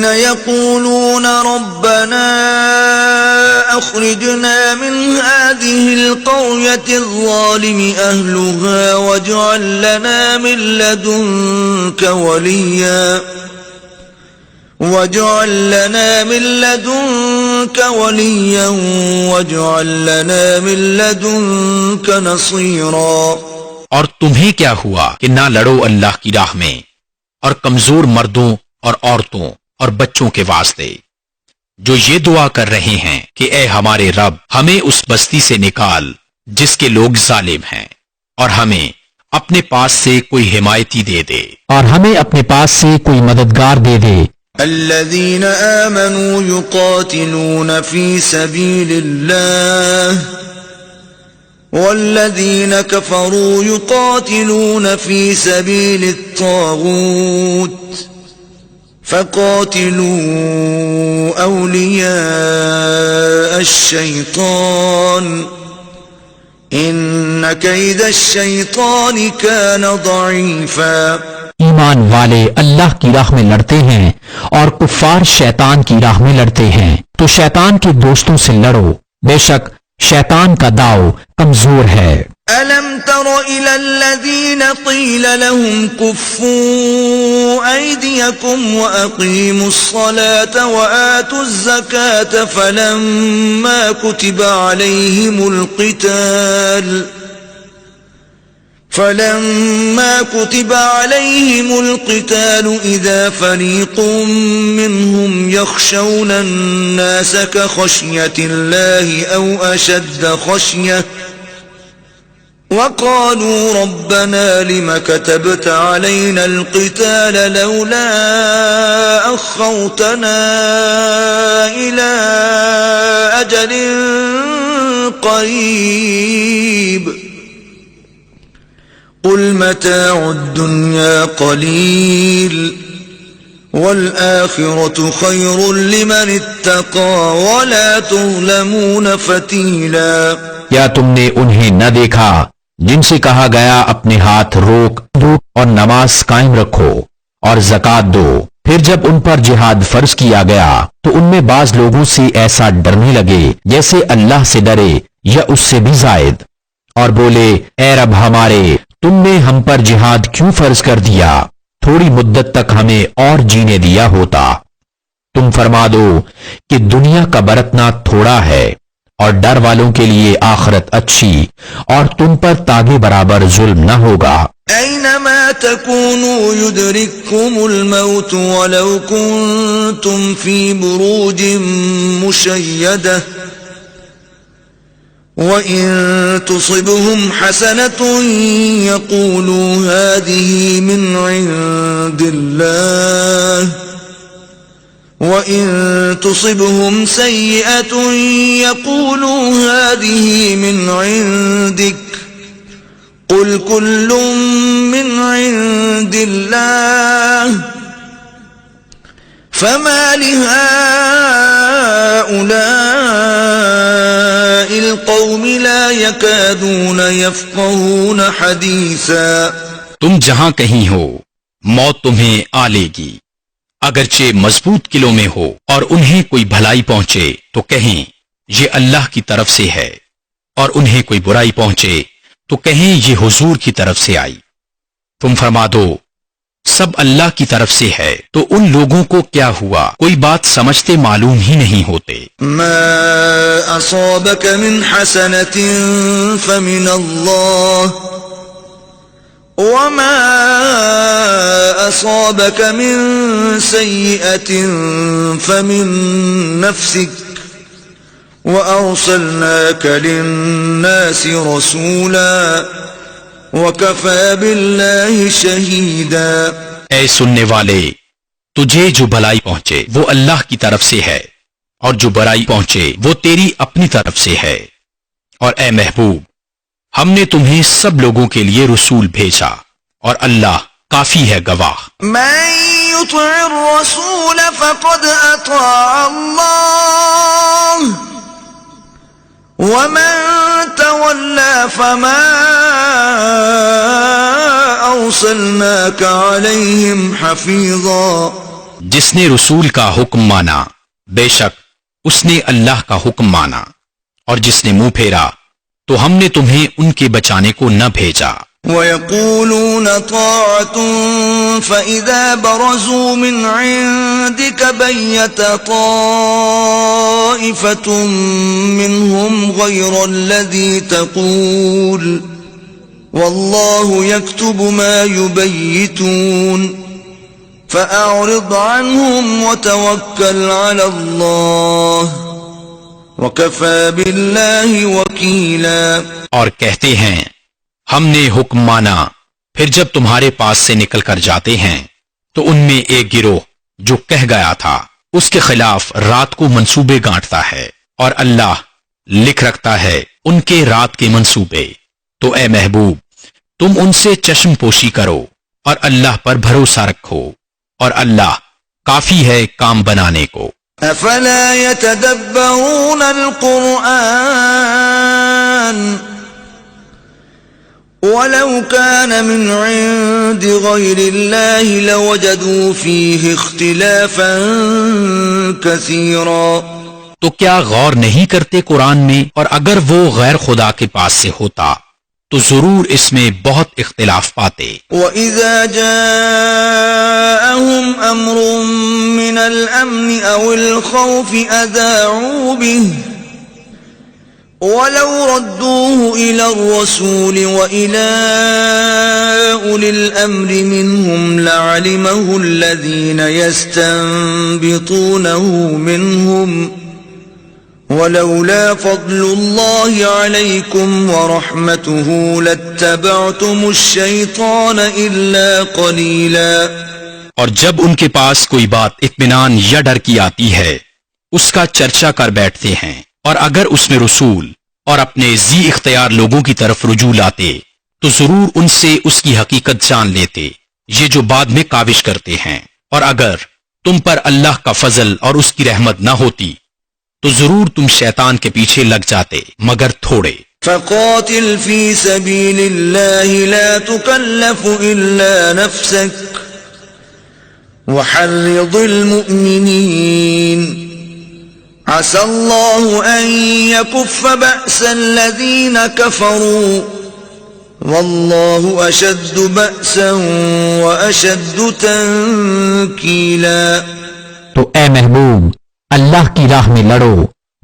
يقولون ربنا أخرجنا من هذه القرية الظالم أهلها واجعل لنا من لدنك وليا واجعل لنا من لدنك نصيرا. اور تمہیں کیا ہوا کہ نہ لڑو اللہ کی راہ میں اور کمزور مردوں اور عورتوں اور بچوں کے واسطے جو یہ دعا کر رہے ہیں کہ اے ہمارے رب ہمیں اس بستی سے نکال جس کے لوگ ظالم ہیں، اور ہمیں اپنے پاس سے کوئی حمایتی دے دے، اور ہمیں اپنے پاس سے کوئی مددگار دے دے. الذين آمنوا يقاتلون في سبيل الله والذين كفروا يقاتلون في سبيل الطاغوت فقاتلوا أولياء الشيطان إن كيد الشيطان كان ضعيفا. ایمان والے اللہ کی راہ میں لڑتے ہیں اور کفار شیطان کی راہ میں لڑتے ہیں، تو شیطان کے دوستوں سے لڑو، بے شک شیطان کا داؤ کمزور ہے. ألم تر إلى الذين قيل لهم كفوا أيديكم وأقيموا الصلاة وآتوا الزكاة فلما كتب عليهم القتال إذا فريق منهم يخشون الناس كخشية الله أو أشد خشية وقالوا ربنا لم كتبت علينا القتال لولا أخرتنا إلى أجل قريب قل متاع الدنيا قليل والآخرة خير لمن اتقى ولا تظلمون فتیلا۔ کیا تم نے انہیں نہ دیکھا جن سے کہا گیا اپنے ہاتھ روک دو اور نماز قائم رکھو اور زکات دو، پھر جب ان پر جہاد فرض کیا گیا تو ان میں بعض لوگوں سے ایسا ڈرنے لگے جیسے اللہ سے ڈرے یا اس سے بھی زائد، اور بولے اے رب ہمارے، تم نے ہم پر جہاد کیوں فرض کر دیا؟ تھوڑی مدت تک ہمیں اور جینے دیا ہوتا۔ تم فرما دو کہ دنیا کا برتنا تھوڑا ہے اور ڈر والوں کے لیے آخرت اچھی، اور تم پر تاگے برابر ظلم نہ ہوگا۔ أينما تكونوا يدرككم الموت ولو كنتم في بروج مشيدة وإن تصبهم حسنة يقولوا هذه من عند الله وإن تصبهم سيئة يقولوا هذه من عندك قل كل من عند الله فما لهؤلاء القوم لا يكادون يفقهون حديثا۔ تم جہاں کہیں ہو موت تمہیں آ لے گی، اگرچہ مضبوط قلعوں میں ہو، اور انہیں کوئی بھلائی پہنچے تو کہیں یہ اللہ کی طرف سے ہے، اور انہیں کوئی برائی پہنچے تو کہیں یہ حضور کی طرف سے آئی۔ تم فرما دو سب اللہ کی طرف سے ہے، تو ان لوگوں کو کیا ہوا، کوئی بات سمجھتے معلوم ہی نہیں ہوتے۔ ما أصابك من حسنة فمن الله وما أصابك من سيئة فمن نفسك وأرسلناك للناس رسولا وكفى بالله شهيدا۔ اے سننے والے، تجھے جو بھلائی پہنچے وہ اللہ کی طرف سے ہے، اور جو برائی پہنچے وہ تیری اپنی طرف سے ہے، اور اے محبوب ہم نے تمہیں سب لوگوں کے لیے رسول بھیجا، اور اللہ کافی ہے گواہ۔ من يطع الرسول فقد أطاع الله ومن تولى فما أرسلناك عليهم حفيظا۔ جس نے رسول کا حکم مانا بے شک اس نے اللہ کا حکم مانا، اور جس نے منہ پھیرا تو ہم نے تمہیں ان کے بچانے کو نہ بھیجا۔ وَيَقُولُونَ طَاعَةٌ فَإِذَا بَرَزُوا مِنْ عِنْدِكَ بَيَّتَ طَائِفَةٌ مِّنْهُمْ غَيْرَ الَّذِي تَقُولُ وَاللَّهُ يَكْتُبُ مَا يُبَيِّتُونَ فَأَعْرِضْ عَنْهُمْ وَتَوَكَّلْ عَلَى اللَّهِ وَكَفَى بِاللَّهِ وَكِيلًا۔ اور کہتے ہیں ہم نے حکم مانا، پھر جب تمہارے پاس سے نکل کر جاتے ہیں تو ان میں ایک گروہ جو کہہ گیا تھا اس کے خلاف رات کو منصوبے گانٹتا ہے، اور اللہ لکھ رکھتا ہے ان کے رات کے منصوبے۔ تو اے محبوب تم ان سے چشم پوشی کرو اور اللہ پر بھروسہ رکھو، اور اللہ کافی ہے کام بنانے کو۔ افلا يتدبرون القرآن ولو كان من عند غير الله لوجدوا فيه اختلافا كثيرا۔ تو کیا غور نہیں کرتے قرآن میں؟ اور اگر وہ غیر خدا کے پاس سے ہوتا تو ضرور اس میں بہت اختلاف پاتے۔ وَإِذَا جَاءَهُمْ أَمْرٌ مِّنَ الْأَمْنِ أَوِ الْخَوْفِ أَذَاعُوا بِهِ وَلَوْ رَدُّوهُ إِلَى الرَّسُولِ وَإِلَى أُولِي الْأَمْرِ مِنْهُمْ لَعَلِمَهُ الَّذِينَ يَسْتَنبِطُونَهُ مِنْهُمْ وَلَوْلَا فَضْلُ اللَّهِ عَلَيْكُمْ وَرَحْمَتُهُ لَاتَّبَعْتُمُ الشَّيْطَانَ إِلَّا قَلِيلًا۔ اور جب ان کے پاس کوئی بات اطمینان یا ڈر کی آتی ہے اس کا چرچا کر بیٹھتے ہیں، اور اگر اس میں رسول اور اپنے ذی اختیار لوگوں کی طرف رجوع لاتے تو ضرور ان سے اس کی حقیقت جان لیتے، یہ جو بعد میں کاوش کرتے ہیں، اور اگر تم پر اللہ کا فضل اور اس کی رحمت نہ ہوتی تو ضرور تم شیطان کے پیچھے لگ جاتے مگر تھوڑے۔ فَقَاتِلْ فِي سَبِيلِ اللَّهِ لَا تُكَلَّفُ إِلَّا نَفْسَكَ وَحَرِّضِ الْمُؤْمِنِينَ عَسَى اللَّهُ أَن يَكُفَّ بَأْسَ الَّذِينَ كَفَرُوا وَاللَّهُ أَشَدُّ بَأْسًا وَأَشَدُّ تَنكِيلًا۔ تو اے محبوب، اللہ کی راہ میں لڑو،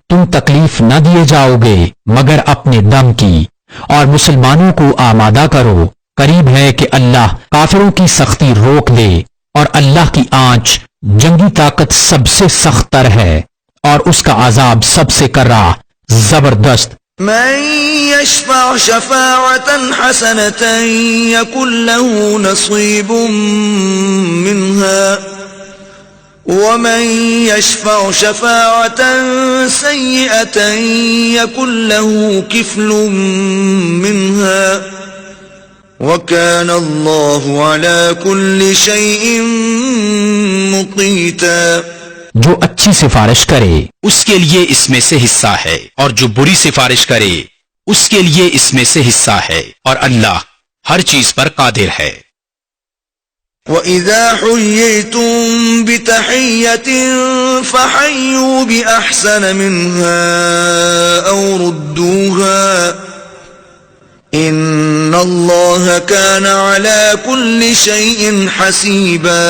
تم تکلیف نہ دیے جاؤ گے مگر اپنے دم کی، اور مسلمانوں کو آمادہ کرو، قریب ہے کہ اللہ کافروں کی سختی روک دے، اور اللہ کی آنچ جنگی طاقت سب سے سخت تر ہے، اور اس کا عذاب سب سے کرا زبردست۔ من يشفع شفاعة حسنة يكن له نصيب منها ومن يشفع شفاعة سيئة يكن له كفل منها وكان الله على كل شيء مقيتا۔ جو اچھی سفارش کرے اس کے لیے اس میں سے حصہ ہے، اور جو بری سفارش کرے اس کے لیے اس میں سے حصہ ہے، اور اللہ ہر چیز پر قادر ہے۔ وَإِذَا حُيِّيتُم بِتَحِيَّةٍ فَحَيُّوا بِأَحْسَنَ مِنْهَا أَوْ رُدُّوهَا إِنَّ اللَّهَ كَانَ عَلَى كُلِّ شَيْءٍ حَسِيبًا۔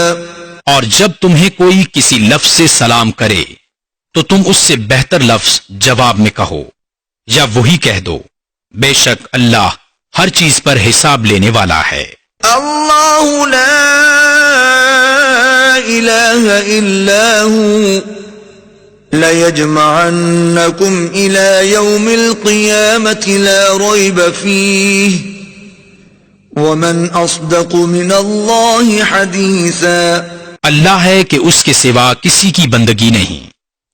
اور جب تمہیں کوئی کسی لفظ سے سلام کرے تو تم اس سے بہتر لفظ جواب میں کہو، یا وہی کہہ دو، بے شک اللہ ہر چیز پر حساب لینے والا ہے۔ اللہ لا الہ الا هو لَيَجْمَعَنَّكُمْ إِلَى يَوْمِ الْقِيَامَةِ لَا رَيْبَ فِيهِ وَمَنْ أَصْدَقُ مِنَ اللَّهِ حَدِيثًا۔ اللہ ہے کہ اس کے سوا کسی کی بندگی نہیں،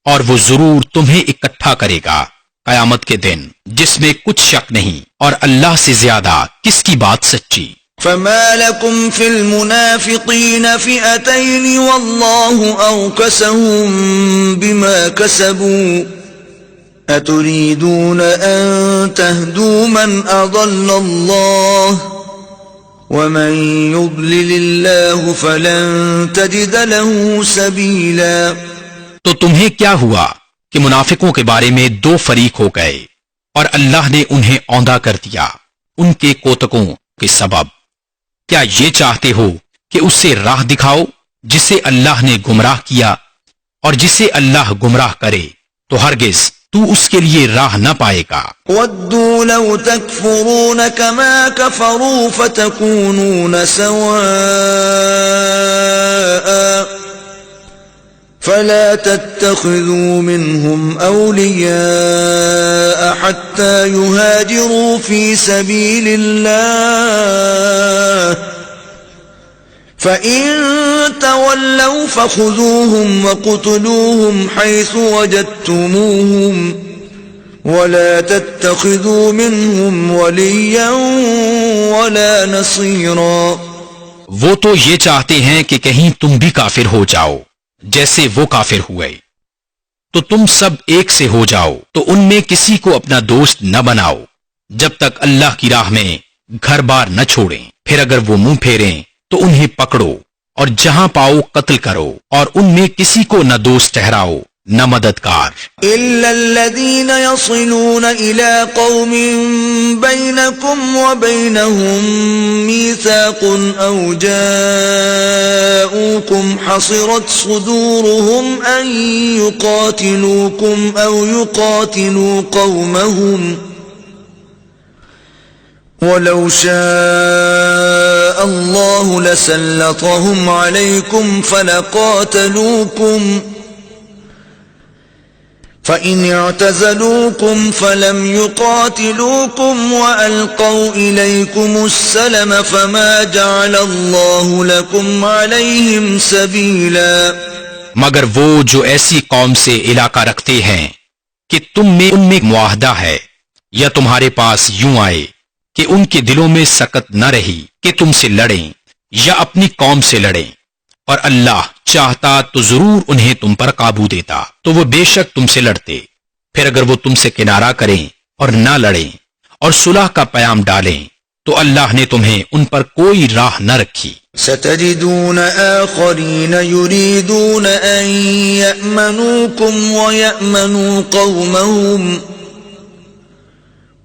اور وہ ضرور تمہیں اکٹھا کرے گا قیامت کے دن جس میں کچھ شک نہیں، اور اللہ سے زیادہ کس کی بات سچی۔ فَمَا لَكُمْ فِي الْمُنَافِقِينَ فِئَتَيْنِ وَاللَّهُ أَوْكَسَهُم بِمَا كَسَبُوا أَتُرِيدُونَ أَن تَهْدُوا مَنْ أَضَلَّ اللَّهُ وَمَن يُضْلِلِ اللَّهُ فَلَن تَجِدَ لَهُ سَبِيلًا۔ تو تمہیں کیا ہوا کہ منافقوں کے بارے میں دو فریق ہو گئے، اور اللہ نے انہیں اوندھا کر دیا ان کے کوتکوں کے سبب۔ کیا یہ چاہتے ہو کہ اس سے راہ دکھاؤ جسے اللہ نے گمراہ کیا، اور جسے اللہ گمراہ کرے تو ہرگز تو اس کے لیے راہ نہ پائے گا۔ وَدُّوا لَوْ تَكْفُرُونَ كَمَا كَفَرُوا فَتَكُونُونَ سَوَاءً فَلَا تَتَّخِذُوا مِنْهُمْ أَوْلِيَاءَ حَتَّى يُهَاجِرُوا فِي سَبِيلِ اللَّهِ فَإِن تَوَلَّوْا فَخُذُوهُمْ وَاقْتُلُوهُمْ حَيْثُ وَجَدتُّمُوهُمْ وَلَا تَتَّخِذُوا مِنْهُمْ وَلِيًّا وَلَا نَصِيرًا۔ وہ تو یہ چاہتے ہیں کہ کہیں تم بھی کافر ہو جاؤ جیسے وہ کافر ہوئے، تو تم سب ایک سے ہو جاؤ، تو ان میں کسی کو اپنا دوست نہ بناؤ جب تک اللہ کی راہ میں گھر بار نہ چھوڑیں۔ پھر اگر وہ منہ پھیریں تو انہیں پکڑو، اور جہاں پاؤ قتل کرو، اور ان میں کسی کو نہ دوست ٹھہراؤ نہ مددگار. إلا الذين يصلون إلى قوم بينكم وبينهم ميثاق أو جاءوكم حصرت صدورهم أن يقاتلوكم أو يقاتلوا قومهم ولو شاء الله لسلطهم عليكم فلقاتلوكم فإن اعتزلوكم فلم يقاتلوكم وألقوا إليكم السلم فما جعل الله لكم عليهم سبيلا. مگر وہ جو ایسی قوم سے علاقہ رکھتے ہیں کہ تم میں ان میں معاہدہ ہے، یا تمہارے پاس یوں آئے کہ ان کے دلوں میں سکت نہ رہی کہ تم سے لڑیں یا اپنی قوم سے لڑیں، اور اللہ چاہتا تو ضرور انہیں تم پر قابو دیتا تو وہ بے شک تم سے لڑتے. پھر اگر وہ تم سے کنارہ کریں اور نہ لڑیں اور صلح کا پیام ڈالیں تو اللہ نے تمہیں ان پر کوئی راہ نہ رکھی. ستجدون آخرين يريدون أن يأمنوكم ويأمنوا قومهم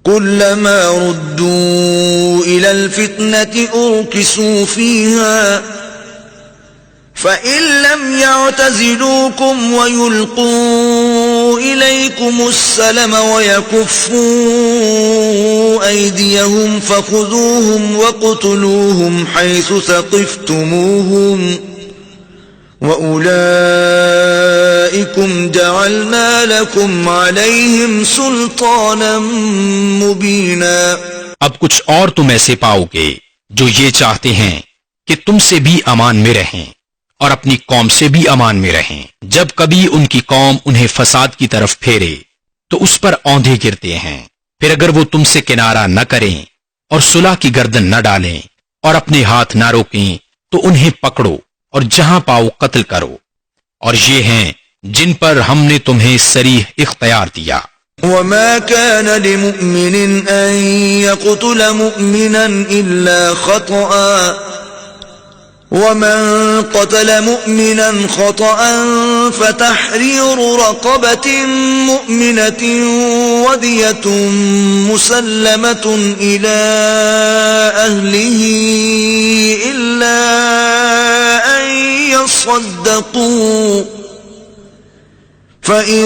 كلما ردوا إلى الفتنة أركسوا فيها فإن لم يعتزلوكم ويلقوا إليكم السلم ويكفوا أيديهم فخذوهم وقتلوهم حيث ثقفتموهم وأولئكم جعلنا لكم عليهم سلطانا مبينا. اب کچھ اور تم ایسے پاؤ گے جو یہ چاہتے ہیں کہ تم سے بھی امان میں رہیں اور اپنی قوم سے بھی امان میں رہیں. جب کبھی ان کی قوم انہیں فساد کی طرف پھیرے تو اس پر اوندھے گرتے ہیں. پھر اگر وہ تم سے کنارہ نہ کریں اور صلح کی گردن نہ ڈالیں اور اپنے ہاتھ نہ روکیں تو انہیں پکڑو اور جہاں پاؤ قتل کرو، اور یہ ہیں جن پر ہم نے تمہیں صریح اختیار دیا. وما كان لمؤمن أن يقتل مؤمنا إلا خطأ ومن قتل مؤمنا خطأ فتحرير رقبة مؤمنة ودية مسلمة إلى أهله إلا أن يصدقوا فإن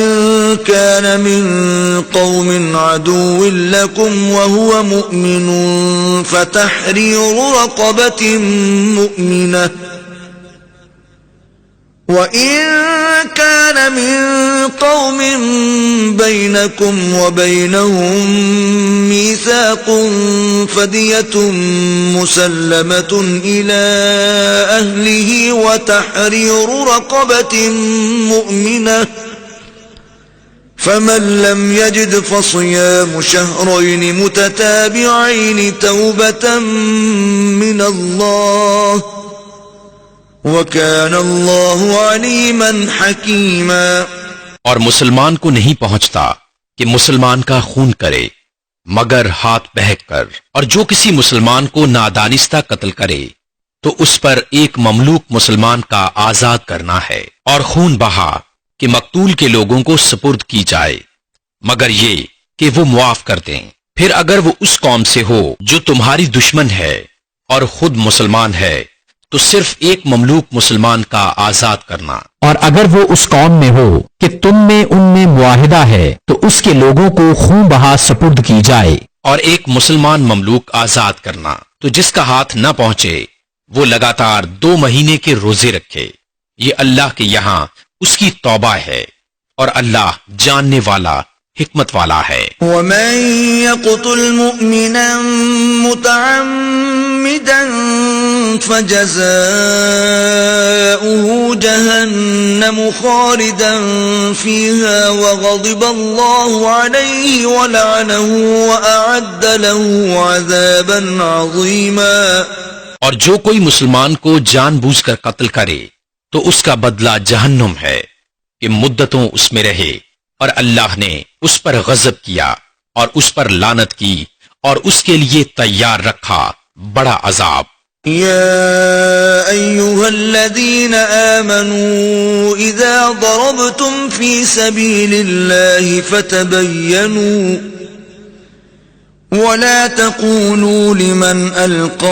كان من قوم عدو لكم وهو مؤمن فتحرير رقبة مؤمنة وإن كان من قوم بينكم وبينهم ميثاق فدية مسلمة إلى أهله وتحرير رقبة مؤمنة فمن لم يجد فصيام شهرين متتابعين توبة من الله وَكَانَ اللَّهُ عَلِيمًا حَكِيمًا. اور مسلمان کو نہیں پہنچتا کہ مسلمان کا خون کرے مگر ہاتھ بہک کر، اور جو کسی مسلمان کو نادانستہ قتل کرے تو اس پر ایک مملوک مسلمان کا آزاد کرنا ہے، اور خون بہا کہ مقتول کے لوگوں کو سپرد کی جائے مگر یہ کہ وہ معاف کر دیں. پھر اگر وہ اس قوم سے ہو جو تمہاری دشمن ہے اور خود مسلمان ہے تو صرف ایک مملوک مسلمان کا آزاد کرنا. اور اگر وہ اس قوم میں ہو کہ تم میں ان میں معاہدہ ہے تو اس کے لوگوں کو خون بہا سپرد کی جائے. اور ایک مسلمان مملوک آزاد کرنا. تو جس کا ہاتھ نہ پہنچے وہ لگاتار 2 مہینے کے روزے رکھے، یہ اللہ کے یہاں اس کی توبہ ہے، اور اللہ جاننے والا حکمت والا ہے. وَمَن يَقْتُلْ مُؤْمِنًا مُتَعَمِّدًا فَجَزَاؤُهُ جَهَنَّمُ خَالِدًا فِيهَا وَغَضِبَ اللَّهُ عَلَيْهِ وَلَعَنَهُ وَأَعَدَّ لَهُ عَذَابًا عَظِيمًا. اور جو کوئی مسلمان کو جان بوجھ کر قتل کرے تو اس کا بدلہ جہنم ہے کہ مدتوں اس میں رہے، اور اللہ نے اس پر غضب کیا اور اس پر لعنت کی اور اس کے لیے تیار رکھا بڑا عذاب. يا أيها الذين آمنوا إذا ضربتم في سبيل الله فتبينوا ولا تقولوا لمن ألقى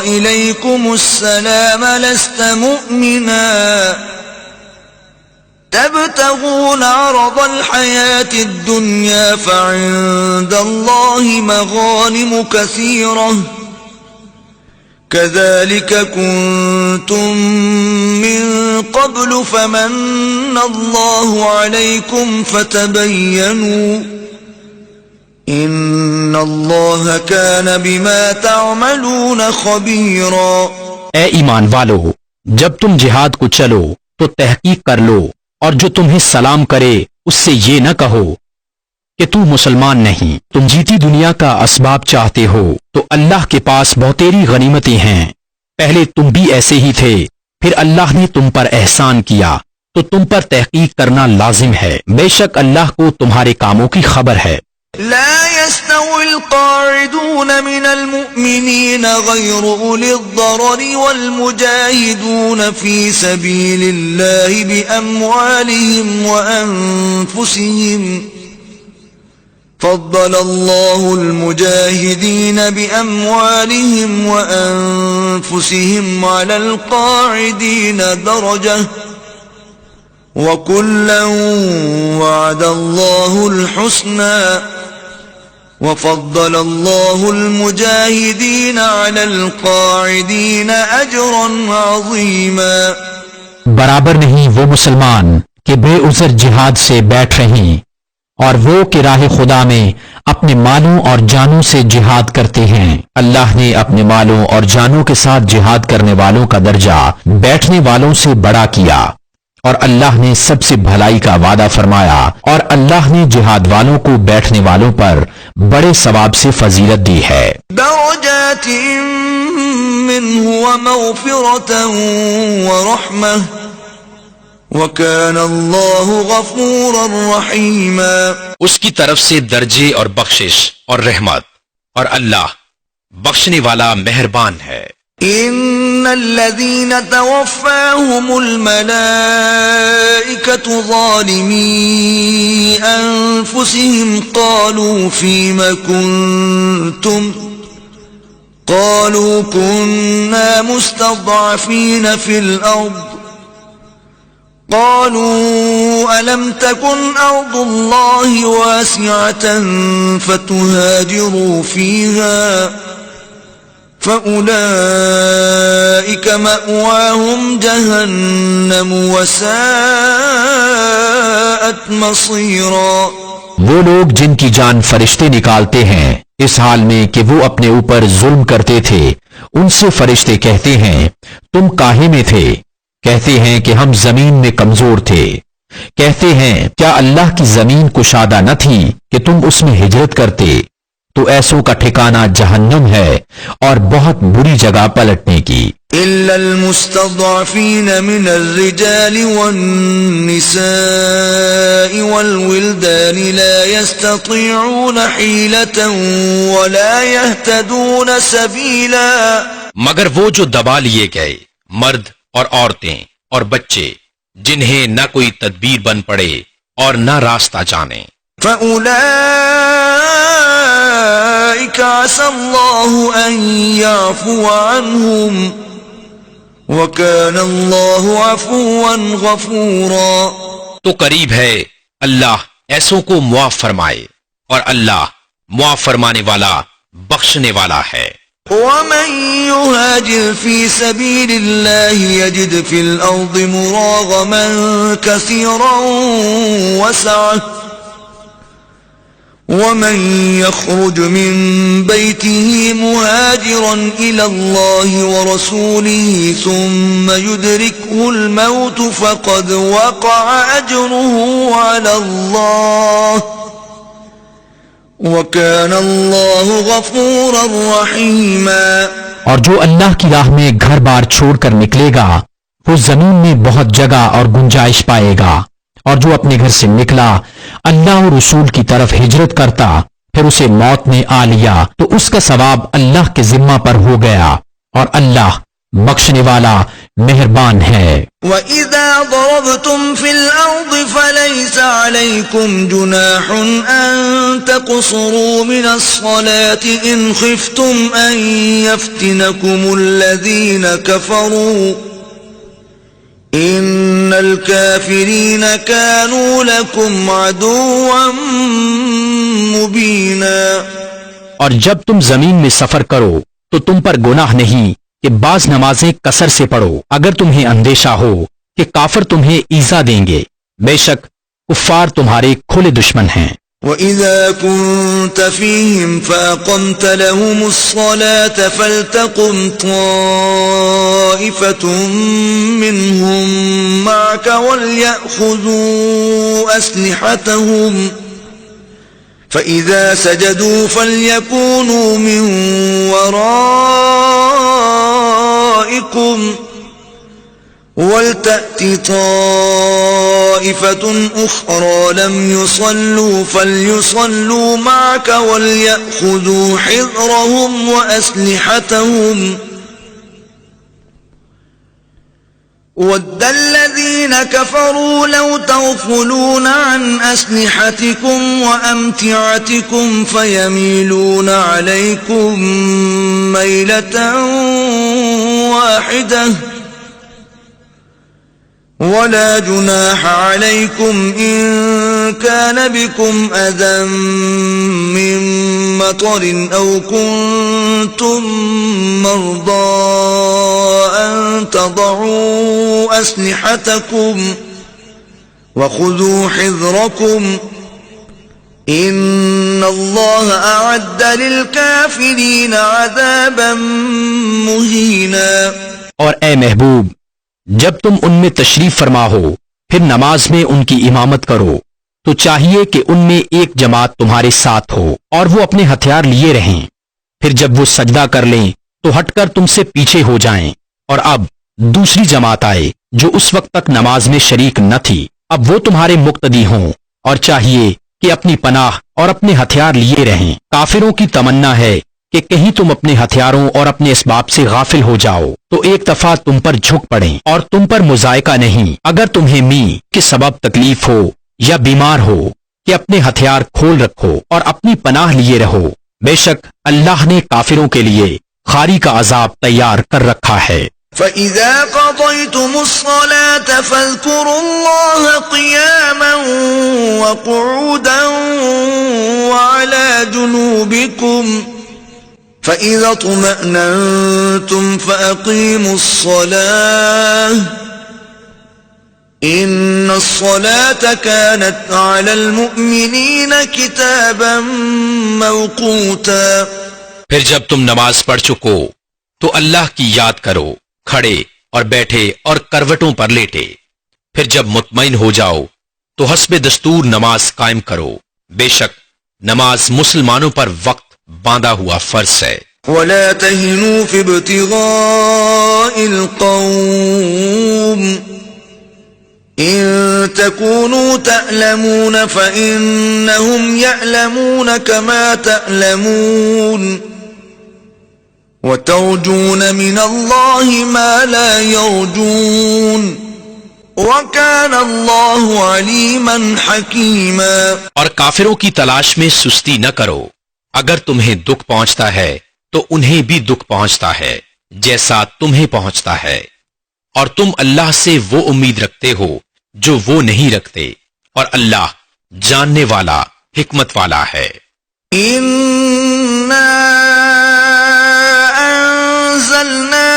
إليكم السلام لست مؤمنا تبتغون عرض الحياة الدنيا فعند الله مغانم كثيرة كذلك كنتم من قبل فمن الله عليكم فتبينوا إن الله كان بما تعملون خبيرا۔ اے ایمان والو، جب تم جہاد کو چلو تو تحقیق کر لو، اور جو تمہیں سلام کرے اس سے یہ نہ کہو کہ تو مسلمان نہیں، تم جیتی دنیا کا اسباب چاہتے ہو تو اللہ کے پاس بہتیری غنیمتیں ہیں، پہلے تم بھی ایسے ہی تھے، پھر اللہ نے تم پر احسان کیا تو تم پر تحقیق کرنا لازم ہے، بے شک اللہ کو تمہارے کاموں کی خبر ہے۔ لا يستوي القاعدون من المؤمنين غير أولي الضرر والمجاهدون في سبيل الله بأموالهم وأنفسهم فضل الله المجاهدين بأموالهم وأنفسهم على القاعدين درجة وكلا وعد الله الحسنى وفضل الله المجاهدين على القاعدين أجرا عظيما۔ برابر نہیں وہ مسلمان کہ بے عذر جہاد سے بیٹھ رہیں اور وہ کہ راہ خدا میں اپنے مالوں اور جانوں سے جہاد کرتے ہیں، اللہ نے اپنے مالوں اور جانوں کے ساتھ جہاد کرنے والوں کا درجہ بیٹھنے والوں سے بڑا کیا، اور اللہ نے سب سے بھلائی کا وعدہ فرمایا، اور اللہ نے جہاد والوں کو بیٹھنے والوں پر بڑے ثواب سے فضیلت دی ہے۔ درجات منه ومغفرة ورحمة وكان الله غفورا رحيما۔ اس کی طرف سے درجے اور بخشش اور رحمت، اور اللہ بخشنے والا مہربان ہے۔ إن الذين توفاهم الملائكة ظالمي أنفسهم قالوا فيم كنتم قالوا كنا مستضعفين في الأرض قالوا ألم تكن أرض الله واسعة فتهاجروا فيها فأولئك مأواهم جهنم وساءت مصيرا۔ وہ لوگ جن کی جان فرشتے نکالتے ہیں اس حال میں کہ وہ اپنے اوپر ظلم کرتے تھے، ان سے فرشتے کہتے ہیں تم کاہے میں تھے؟ کہتے ہیں کہ ہم زمین میں کمزور تھے۔ کہتے ہیں کیا اللہ کی زمین کشادہ نہ تھی کہ تم اس میں ہجرت کرتے؟ تو ایسوں کا ٹھکانہ جہنم ہے اور بہت بری جگہ پلٹنے کی۔ إلا المستضعفين من الرجال والنساء والولدان لا يستطيعون حيلة ولا يهتدون سبيلا۔ مگر وہ جو دبا لیے گئے مرد اور عورتیں اور بچے جنہیں نہ کوئی تدبیر بن پڑے اور نہ راستہ جانے، فأولئك عسى الله أن يعفو عنهم وكان الله عفوا غفورا۔ تو قریب ہے اللہ ایسوں کو معاف فرمائے، اور اللہ معاف فرمانے والا بخشنے والا ہے۔ ومن يهاجر في سبيل الله يجد في الأرض مراغما كثيرا وسعة ومن يخرج من بيته مهاجرا إلى الله ورسوله ثم يدركه الموت فقد وقع أجره على الله وَكَانَ اللَّهُ غَفُورًا رَحِيمًا۔ اور جو اللہ کی راہ میں گھر بار چھوڑ کر نکلے گا وہ زمین میں بہت جگہ اور گنجائش پائے گا، اور جو اپنے گھر سے نکلا اللہ اور رسول کی طرف ہجرت کرتا پھر اسے موت نے آ لیا تو اس کا ثواب اللہ کے ذمہ پر ہو گیا، اور اللہ بخشنے والا مہربان ہے۔ وَإِذَا ضَرَبْتُمْ فِي الْأَرْضِ فَلَيْسَ عَلَيْكُمْ جُنَاحٌ أَن تَقْصُرُوا مِنَ الصَّلَاةِ إِنْ خِفْتُمْ أَن يَفْتِنَكُمُ الَّذِينَ كَفَرُوا إِنَّ الْكَافِرِينَ كَانُوا لَكُمْ عَدُوًّا مُبِينًا۔ اور جب تم زمین میں سفر کرو تو تم پر گناہ نہیں کہ بعض نمازیں قصر سے پڑھو، اگر تمہیں اندیشہ ہو کہ کافر تمہیں ایذا دیں گے، بے شک کفار تمہارے کھلے دشمن ہیں۔ وَإِذَا كُنْتَ فِيهِمْ فَأَقَمْتَ لَهُمُ الصَّلَاةَ فَلْتَقُمْ طَائِفَةٌ مِّنْهُمْ مَعَكَ وَلْيَأْخُذُوا أَسْلِحَتَهُمْ فَإِذَا سَجَدُوا فَلْيَكُونُوا مِنْ وَرَائِكُمْ وَلْتَأْتِ طَائِفَةٌ أُخْرَى لَمْ يُصَلُّوا فَلْيُصَلُّوا مَعَكَ وَلْيَأْخُذُوا حِذْرَهُمْ وَأَسْلِحَتَهُمْ وَدَّ الَّذِينَ كَفَرُوا لَوْ تَغْفُلُونَ عَنْ أَسْلِحَتِكُمْ وَأَمْتِعَتِكُمْ فَيَمِيلُونَ عَلَيْكُمْ مَيْلَةً وَاحِدَةً وَلَا جُنَاحَ عَلَيْكُمْ إِن كَانَ بِكُمْ أَذًى مِّن مَّطَرٍ أَوْ كُنتُم مَّرْضَىٰ أَن تَضَعُوا أَسْلِحَتَكُمْ وَخُذُوا حِذْرَكُمْ إِنَّ اللَّهَ أَعَدَّ لِلْكَافِرِينَ عَذَابًا مُّهِينًا۔ اور اے محبوب، جب تم ان میں تشریف فرما ہو پھر نماز میں ان کی امامت کرو تو چاہیے کہ ان میں ایک جماعت تمہارے ساتھ ہو اور وہ اپنے ہتھیار لیے رہیں، پھر جب وہ سجدہ کر لیں تو ہٹ کر تم سے پیچھے ہو جائیں، اور اب دوسری جماعت آئے جو اس وقت تک نماز میں شریک نہ تھی، اب وہ تمہارے مقتدی ہوں، اور چاہیے کہ اپنی پناہ اور اپنے ہتھیار لیے رہیں۔ کافروں کی تمنا ہے کہ کہیں تم اپنے ہتھیاروں اور اپنے اسباب سے غافل ہو جاؤ تو ایک دفعہ تم پر جھک پڑیں، اور تم پر مذائقہ نہیں اگر تمہیں می کے سبب تکلیف ہو یا بیمار ہو کہ اپنے ہتھیار کھول رکھو اور اپنی پناہ لیے رہو، بے شک اللہ نے کافروں کے لیے خاری کا عذاب تیار کر رکھا ہے۔ فَإِذَا قَضَيْتُمُ الصَّلَاةَ فَاذْكُرُوا اللَّهَ قِيَامًا وَقُعُودًا وَعَلَى جُنُوبِكُمْ فَإِذَا اطْمَأْنَنْتُمْ فَأَقِيمُوا الصَّلَاةَ إِنَّ الصَّلَاةَ كَانَتْ عَلَى الْمُؤْمِنِينَ كِتَابًا مَوْقُوتًا۔ پھر جب تم نماز پڑھ چکو تو اللہ کی یاد کرو، کھڑے اور بیٹھے اور کروٹوں پر لیٹے، پھر جب مطمئن ہو جاؤ تو حسب دستور نماز قائم کرو، بے شک نماز مسلمانوں پر وقت باندھا ہوا فرض ہے۔ وَلَا تَهِنُوا فِي ابْتِغَاءِ الْقَوْمِ إِن تَكُونُوا تَأْلَمُونَ فَإِنَّهُمْ يَأْلَمُونَ كَمَا تَأْلَمُونَ وَتَرْجُونَ مِنَ اللَّهِ مَا لَا يَرْجُونَ وَكَانَ اللَّهُ عَلِيمًا حَكِيمًا۔ اور کافروں کی تلاش میں سستی نہ کرو، اگر تمہیں دکھ پہنچتا ہے تو انہیں بھی دکھ پہنچتا ہے جیسا تمہیں پہنچتا ہے، اور تم اللہ سے وہ امید رکھتے ہو جو وہ نہیں رکھتے، اور اللہ جاننے والا حکمت والا ہے۔ إِنَّا أَنزَلْنَا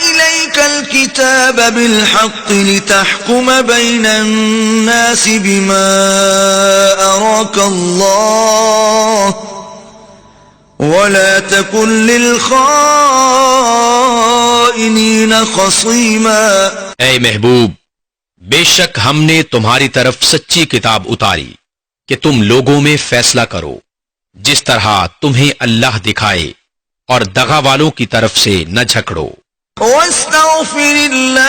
إِلَيْكَ الْكِتَابَ بِالْحَقِّ لِتَحْكُمَ بَيْنَ النَّاسِ بِمَا أَرَاكَ اللَّهُ وَلَا تَكُنْ لِلْخَائِنِينَ خَصِيمًا۔ اے محبوب، بے شک ہم نے تمہاری طرف سچی کتاب اتاری کہ تم لوگوں میں فیصلہ کرو جس طرح تمہیں اللہ دکھائے، اور دغا والوں کی طرف سے نہ جھکڑو۔ وَاسْتَغْفِرِ اللَّهَ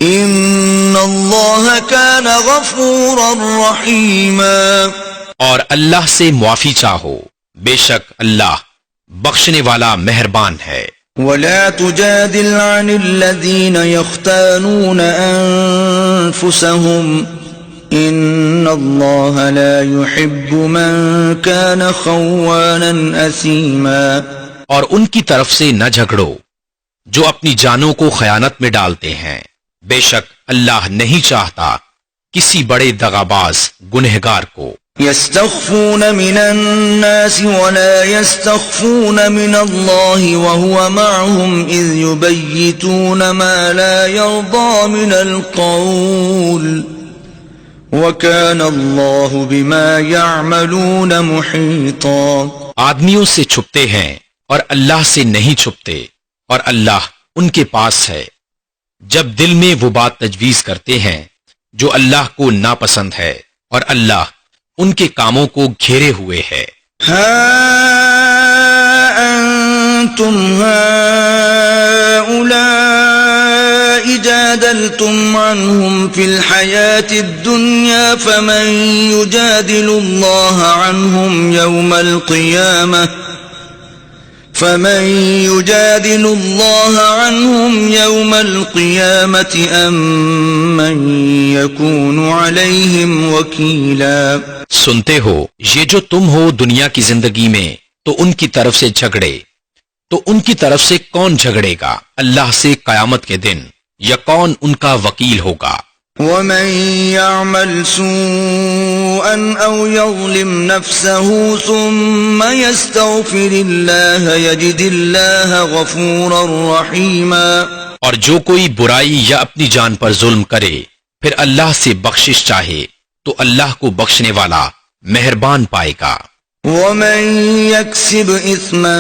إِنَّ اللَّهَ الله كان غفورا رحيما. اور اللہ سے معافی چاہو، بے شک اللہ بخشنے والا مہربان ہے. ولا تجادل عن الذين يختانون أنفسهم إن الله لا يحب من كان خوانا أثيما. اور ان کی طرف سے نہ جھگڑو جو اپنی جانوں کو خیانت میں ڈالتے ہیں، بے شک اللہ نہیں چاہتا کسی بڑے دغاباز گنہگار کو. يستخفون من الناس ولا يستخفون من الله وهو معهم إذ يبيتون ما لا يرضى من القول وكان الله بما يعملون محيطا. آدمیوں سے چھپتے ہیں اور اللہ سے نہیں چھپتے، اور اللہ ان کے پاس ہے جب دل میں وہ بات تجویز کرتے ہیں جو اللہ کو ناپسند ہے، اور اللہ ان کے کاموں کو گھیرے ہوئے ہے. ها أنتم هؤلاء جادلتم عنهم في الحياة الدنيا فمن يجادل الله عنهم يوم القيامة أم من يكون عليهم وكيلا. سنتے ہو یہ جو تم ہو دنیا کی زندگی میں تو ان کی طرف سے جھگڑے، تو ان کی طرف سے کون جھگڑے گا اللہ سے قیامت کے دن، یا کون ان کا وکیل ہوگا. ومن يعمل سوءا أو يظلم نفسه ثم يستغفر الله يجد الله غفورا رحيما. اور جو کوئی برائی یا اپنی جان پر ظلم کرے پھر اللہ سے بخشش چاہے تو اللہ کو بخشنے والا مہربان پائے گا. ومن يكسب إثما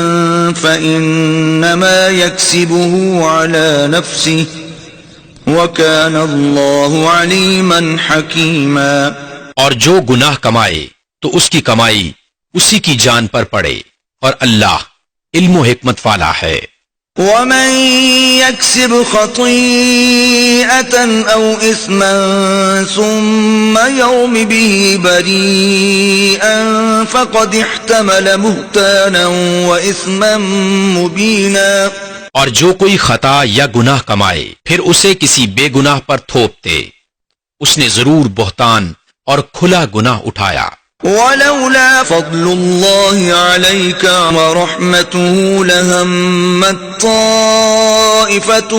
فإنما يكسبه على نفسه وَكَانَ اللَّهُ عَلِيمًا حَكِيمًا. اور جو گناہ کمائے تو اس کی کمائی اسی کی جان پر پڑے، اور اللہ علم و حکمت والا ہے. وَمَن يَكْسِبْ خَطِيئَةً أَوْ إِثْمًا ثُمَّ يَرْمِ بِهِ بَرِيئًا فَقَدِ احْتَمَلَ بُهْتَانًا وَإِثْمًا مُبِينًا. اور جو کوئی خطا یا گناہ کمائے پھر اسے کسی بے گناہ پر تھوپ دے، اس نے ضرور بہتان اور کھلا گناہ اٹھایا. وَلَوْلَا فَضْلُ اللَّهِ عَلَيْكَ وَرَحْمَتُهُ لَهَمَّتْ طَائِفَةٌ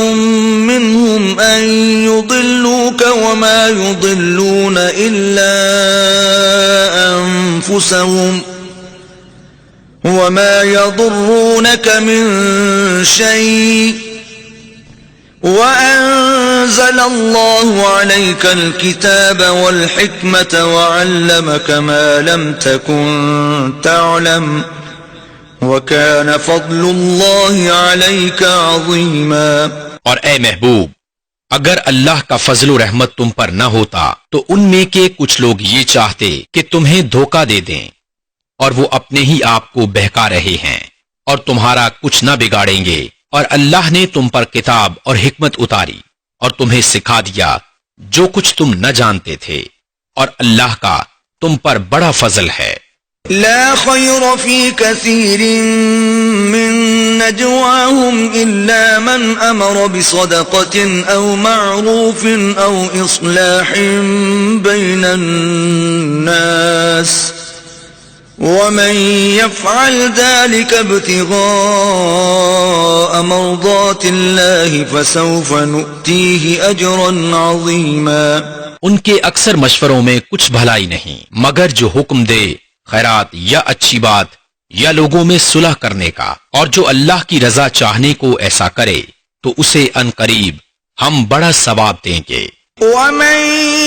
مِّنْهُمْ أَن يُضِلُّوكَ وَمَا يُضِلُّونَ إِلَّا أَنفُسَهُمْ وَمَا يَضُرُّونَكَ مِن شَيْءٍ وَأَنزَلَ اللَّهُ عَلَيْكَ الْكِتَابَ وَالْحِكْمَةَ وَعَلَّمَكَ مَا لَمْ تَكُن تَعْلَمُ وَكَانَ فَضْلُ اللَّهِ عَلَيْكَ عَظِيمًا. اور اے محبوب، اگر اللہ کا فضل و رحمت تم پر نہ ہوتا تو ان میں کے کچھ لوگ یہ چاہتے کہ تمہیں دھوکہ دے دیں، اور وہ اپنے ہی آپ کو بہکا رہے ہیں اور تمہارا کچھ نہ بگاڑیں گے. اور اللہ نے تم پر کتاب اور حکمت اتاری اور تمہیں سکھا دیا جو کچھ تم نہ جانتے تھے، اور اللہ کا تم پر بڑا فضل ہے. لا خير في كثير من نجواهم إلا من أمر بصدقة أو معروف أو إصلاح بين الناس ومن يفعل ذلك ابتغاء مرضات الله فسوف نؤتيه أجرا عظيما. ان کے اکثر مشوروں میں کچھ بھلائی نہیں مگر جو حکم دے خیرات یا اچھی بات یا لوگوں میں صلح کرنے کا، اور جو اللہ کی رضا چاہنے کو ایسا کرے تو اسے ان قریب ہم بڑا ثواب دیں گے. وَمَن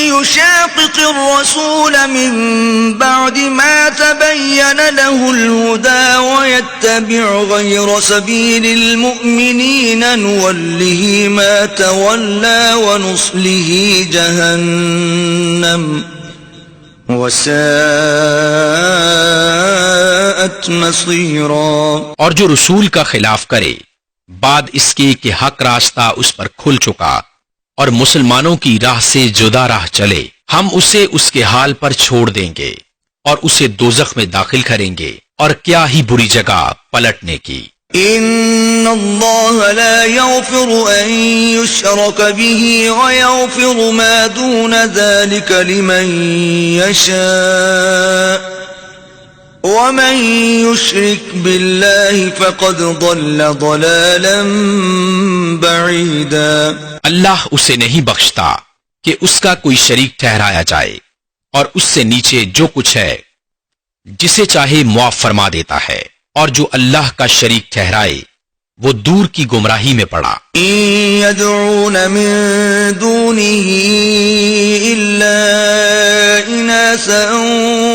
يُشَاقِقِ الرَّسُولَ مِن بَعْدِ مَا تَبَيَّنَ لَهُ الْهُدَى وَيَتَّبِعْ غَيْرَ سَبِيلِ الْمُؤْمِنِينَ نُوَلِّهِ مَا تَوَلَّى وَنُصْلِهِ جَهَنَّمَ وَسَاءَتْ مَصِيرًا. اور جو رسول کا خلاف کرے بعد اس کے کہ حق راستہ اس پر کھل چکا اور مسلمانوں کی راہ سے جدا راہ چلے، ہم اسے اس کے حال پر چھوڑ دیں گے اور اسے دوزخ میں داخل کریں گے، اور کیا ہی بری جگہ پلٹنے کی۔ ان اللہ لا یغفر ان یشرک به ویغفر ما دون ذلك لمن یشاء ومن یشرک باللہ فقد ضل ضلالا بعیدا۔ اللہ اسے نہیں بخشتا کہ اس کا کوئی شریک ٹھہرایا جائے، اور اس سے نیچے جو کچھ ہے جسے چاہے معاف فرما دیتا ہے، اور جو اللہ کا شریک ٹھہرائے وہ دور کی گمراہی میں پڑا۔ ان يدعون من دونه الا اناسا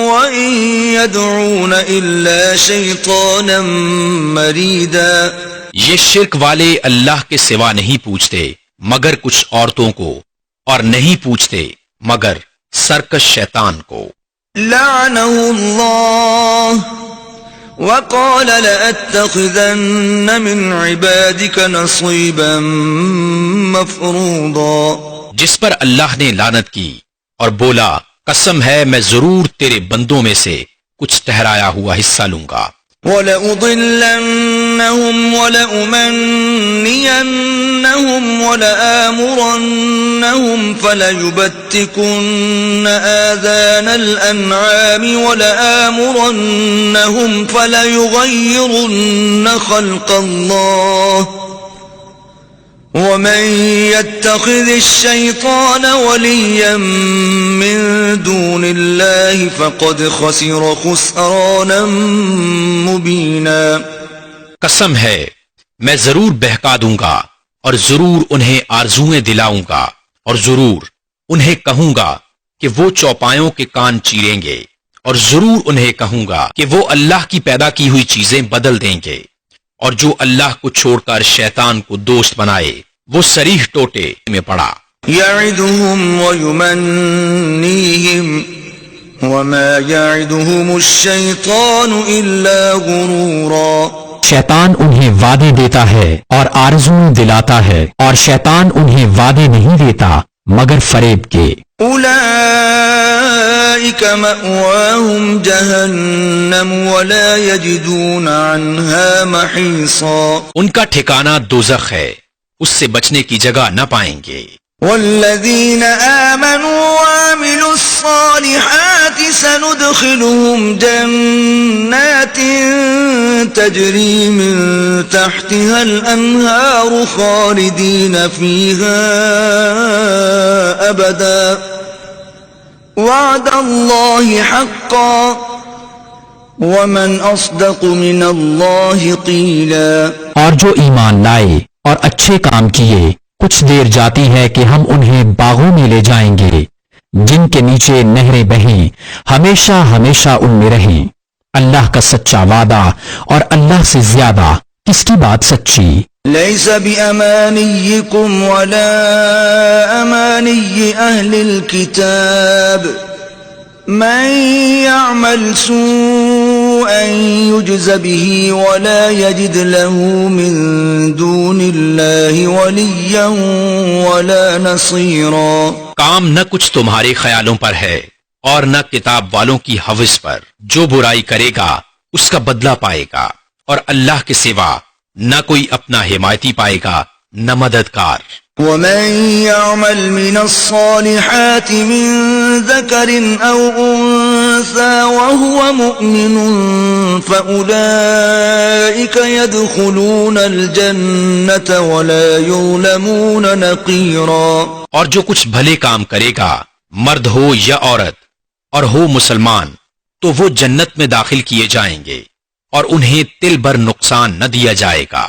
وان يدعون الا شیطانا مریدا۔ یہ شرک والے اللہ کے سوا نہیں پوچھتے مگر کچھ عورتوں کو، اور نہیں پوچھتے مگر سرکش شیطان کو۔ لعنه اللہ وقال لأتخذن من عبادك نصيبا مفروضا۔ جس پر اللہ نے لعنت کی اور بولا قسم ہے میں ضرور تیرے بندوں میں سے کچھ ٹھہرایا ہوا حصہ لوں گا۔ وَلَأُضِلَّنَّهُمْ وَلَأُمَنِّيَنَّهُمْ وَلَآمُرَنَّهُمْ فَلَيُبَتِّكُنَّ آذَانَ الْأَنْعَامِ وَلَآمُرَنَّهُمْ فَلَيُغَيِّرُنَّ خَلْقَ اللَّهِ وَمَن يَتَّخِذِ الشَّيْطَانَ وَلِيًّا مِّن دُونِ اللَّهِ فَقَدْ خَسِرَ خُسْرَانًا مُبِينًا۔ قسم ہے میں ضرور بہکا دوں گا، اور ضرور انہیں آرزویں دلاؤں گا، اور ضرور انہیں کہوں گا کہ وہ چوپایوں کے کان چیریں گے، اور ضرور انہیں کہوں گا کہ وہ اللہ کی پیدا کی ہوئی چیزیں بدل دیں گے، اور جو اللہ کو چھوڑ کر شیطان کو دوست بنائے وہ صریح ٹوٹے میں پڑا۔ یعدہم ویمنیہم وما یعدہم الشیطان الا غرورا۔ شیطان انہیں وعدے دیتا ہے اور آرزویں دلاتا ہے، اور شیطان انہیں وعدے نہیں دیتا مگر فریب کے۔ اولئک مأواہم جہنم ولا یجدون عنہا محیصا۔ ان کا ٹھکانہ دوزخ ہے، اس سے بچنے کی جگہ نہ پائیں گے۔ والذین آمنوا وعملوا الصالحات سندخلهم جنات تجری من تحتها الانہار خالدین فیہا ابدا وعد اللہ حقا ومن اصدق من اللہ قیلا۔ اور جو ایمان لائے اور اچھے کام کیے، کچھ دیر جاتی ہے کہ ہم انہیں باغوں میں لے جائیں گے جن کے نیچے نہریں بہیں، ہمیشہ ہمیشہ ان میں رہیں۔ اللہ کا سچا وعدہ، اور اللہ سے زیادہ کس کی بات سچی؟ لیس بأمانیکم ولا امانی اہل الكتاب من يعمل سوءا يجز به ولا يجد له من دون الله وليا ولا نصيرا۔ کام نہ کچھ تمہارے خیالوں پر ہے اور نہ کتاب والوں کی حوث پر، جو برائی کرے گا اس کا بدلہ پائے گا، اور اللہ کے سوا نہ کوئی اپنا حمایتی پائے گا نہ مددگار۔ ومن يعمل من الصالحات من ذكر أو أنثى وهو مؤمن فأولئك يدخلون الجنة ولا يظلمون نقيرا۔ اور جو کچھ بھلے کام کرے گا، مرد ہو یا عورت، اور ہو مسلمان، تو وہ جنت میں داخل کیے جائیں گے اور انہیں تل بھر نقصان نہ دیا جائے گا۔